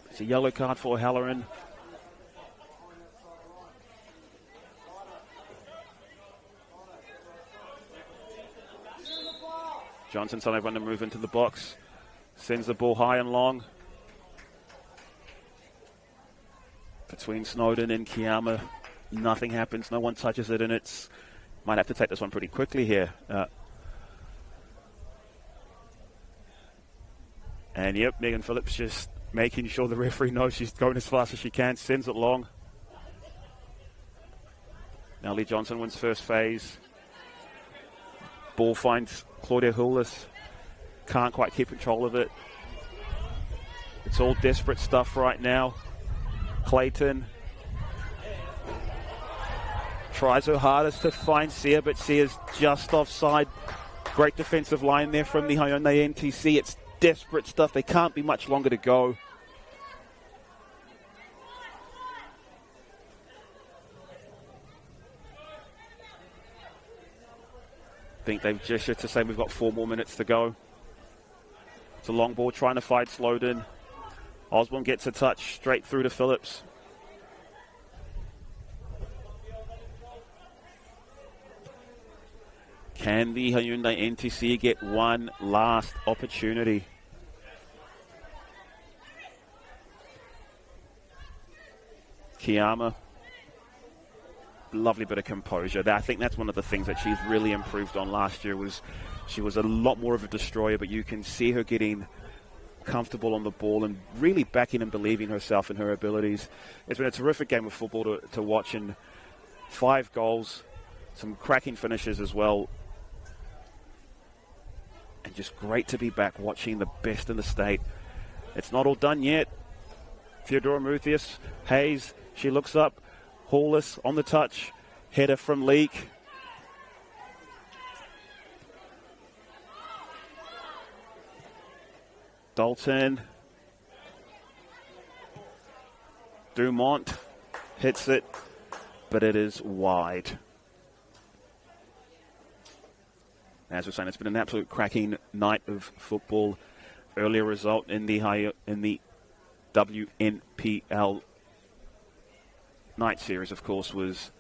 It's a yellow card for Halloran. Johnson's on everyone to move into the box. Sends the ball high and long. Between Snowden and Kiyama, nothing happens. No one touches it, and it's might have to take this one pretty quickly here. And yep, Megan Phillips just making sure the referee knows she's going as fast as she can. Sends it long. Nellie Johnson wins first phase. Ball finds Claudia Hulis. Can't quite keep control of it. It's all desperate stuff right now. Clayton tries her hardest to find Sia, but Sia's just offside. Great defensive line there from the Hyundai NTC. It's desperate stuff. They can't be much longer to go. I think they've gestured to say we've got 4 more minutes to go. It's a long ball trying to fight Slowden. Osborne gets a touch straight through to Phillips. Can the Hyundai NTC get one last opportunity? Kiyama. Lovely bit of composure. I think that's one of the things that she's really improved on last year. Was she was a lot more of a destroyer, but you can see her getting comfortable on the ball and really backing and believing herself and her abilities. It's been a terrific game of football to watch, and 5 goals, some cracking finishes as well. And just great to be back watching the best in the state. It's not all done yet. Theodora Muthius, Hayes, she looks up. Hollis on the touch. Header from Leak. Dalton. Dumont hits it, but it is wide. As we're saying, it's been an absolute cracking night of football. Earlier result in the WNPL night series, of course, was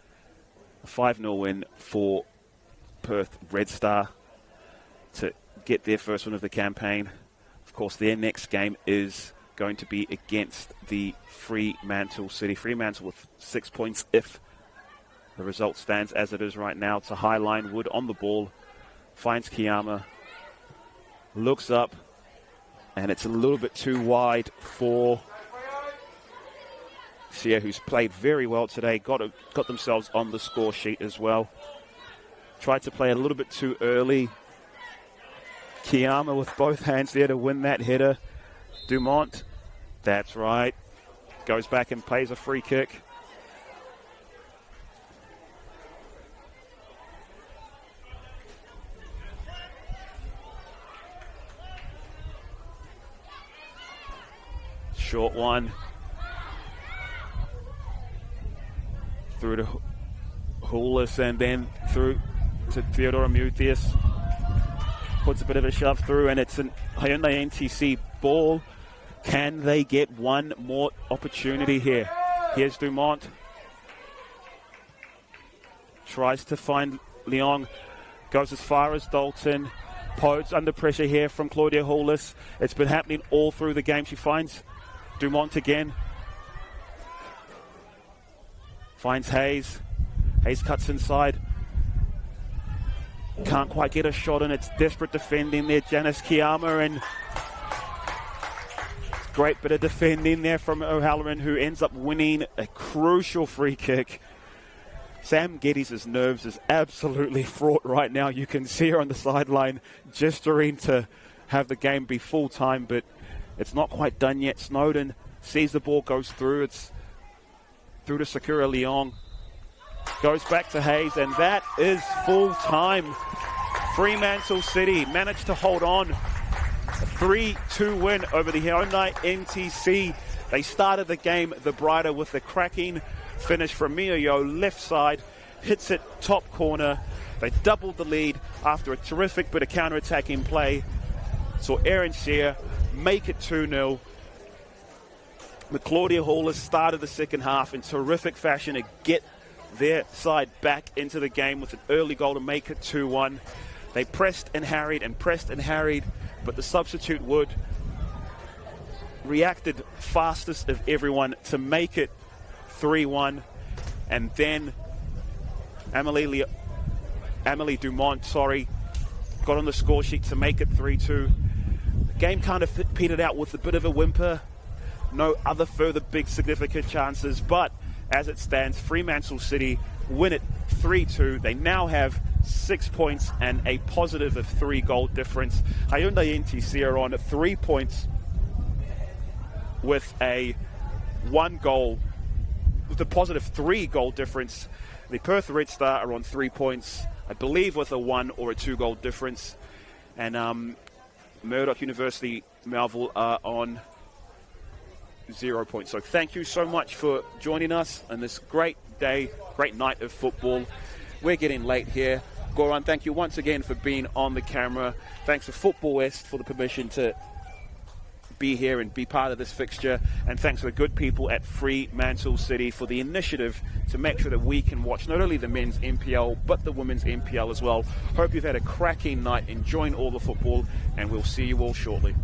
a 5-0 win for Perth Red Star to get their first win of the campaign. Of course, their next game is going to be against the Fremantle City. Fremantle with 6 points if the result stands as it is right now. It's a high line. Wood on the ball. Finds Kiyama. Looks up. And it's a little bit too wide for Sia, who's played very well today. Got themselves on the score sheet as well. Tried to play a little bit too early. Kiyama with both hands there to win that header. Dumont, that's right, goes back and plays a free kick. Short one. Through to Hulis and then through to Theodora Muthius. puts a bit of a shove through, and it's an Hyundai NTC ball. Can they get one more opportunity here? Here's Dumont. Tries to find Leong. Goes as far as Dalton. Podes under pressure here from Claudia Hollis. It's been happening all through the game. She finds Dumont again. Finds Hayes. Hayes cuts inside. Can't quite get a shot, and it's desperate defending there. Janice Kiyama, and great bit of defending there from O'Halloran, who ends up winning a crucial free kick. Sam Geddes' nerves is absolutely fraught right now. You can see her on the sideline gesturing to have the game be full time, but it's not quite done yet. Snowden sees the ball, goes through. It's through to Sakura Leong. Goes back to Hayes, and that is full time. Fremantle City managed to hold on. A 3-2 win over the Hyundai NTC. They started the game the brighter with the cracking finish from Mio Yo, left side, hits it top corner. They doubled the lead after a terrific bit of counter-attacking play. Saw Erin Shear make it 2-0. Claudia Hollis started the second half in terrific fashion to get their side back into the game with an early goal to make it 2-1. They pressed and harried, but the substitute Wood reacted fastest of everyone to make it 3-1, and then Amelie Dumont, got on the score sheet to make it 3-2. The game kind of petered out with a bit of a whimper. No other further big significant chances, but as it stands, Fremantle City win it 3-2. They now have 6 points and a positive of 3 goal difference. Hyundai NTC are on 3 points with a 1 goal, with a positive 3 goal difference. The Perth Red Star are on 3 points, I believe, with a 1 or a 2 goal difference. And Murdoch University Melville are on 0 points. So thank you so much for joining us on this great day, great night of football. We're getting late here. Goran, thank you once again for being on the camera. Thanks to Football West for the permission to be here and be part of this fixture. And thanks to the good people at Fremantle City for the initiative to make sure that we can watch not only the men's NPL, but the women's NPL as well. Hope you've had a cracking night, enjoying all the football, and we'll see you all shortly.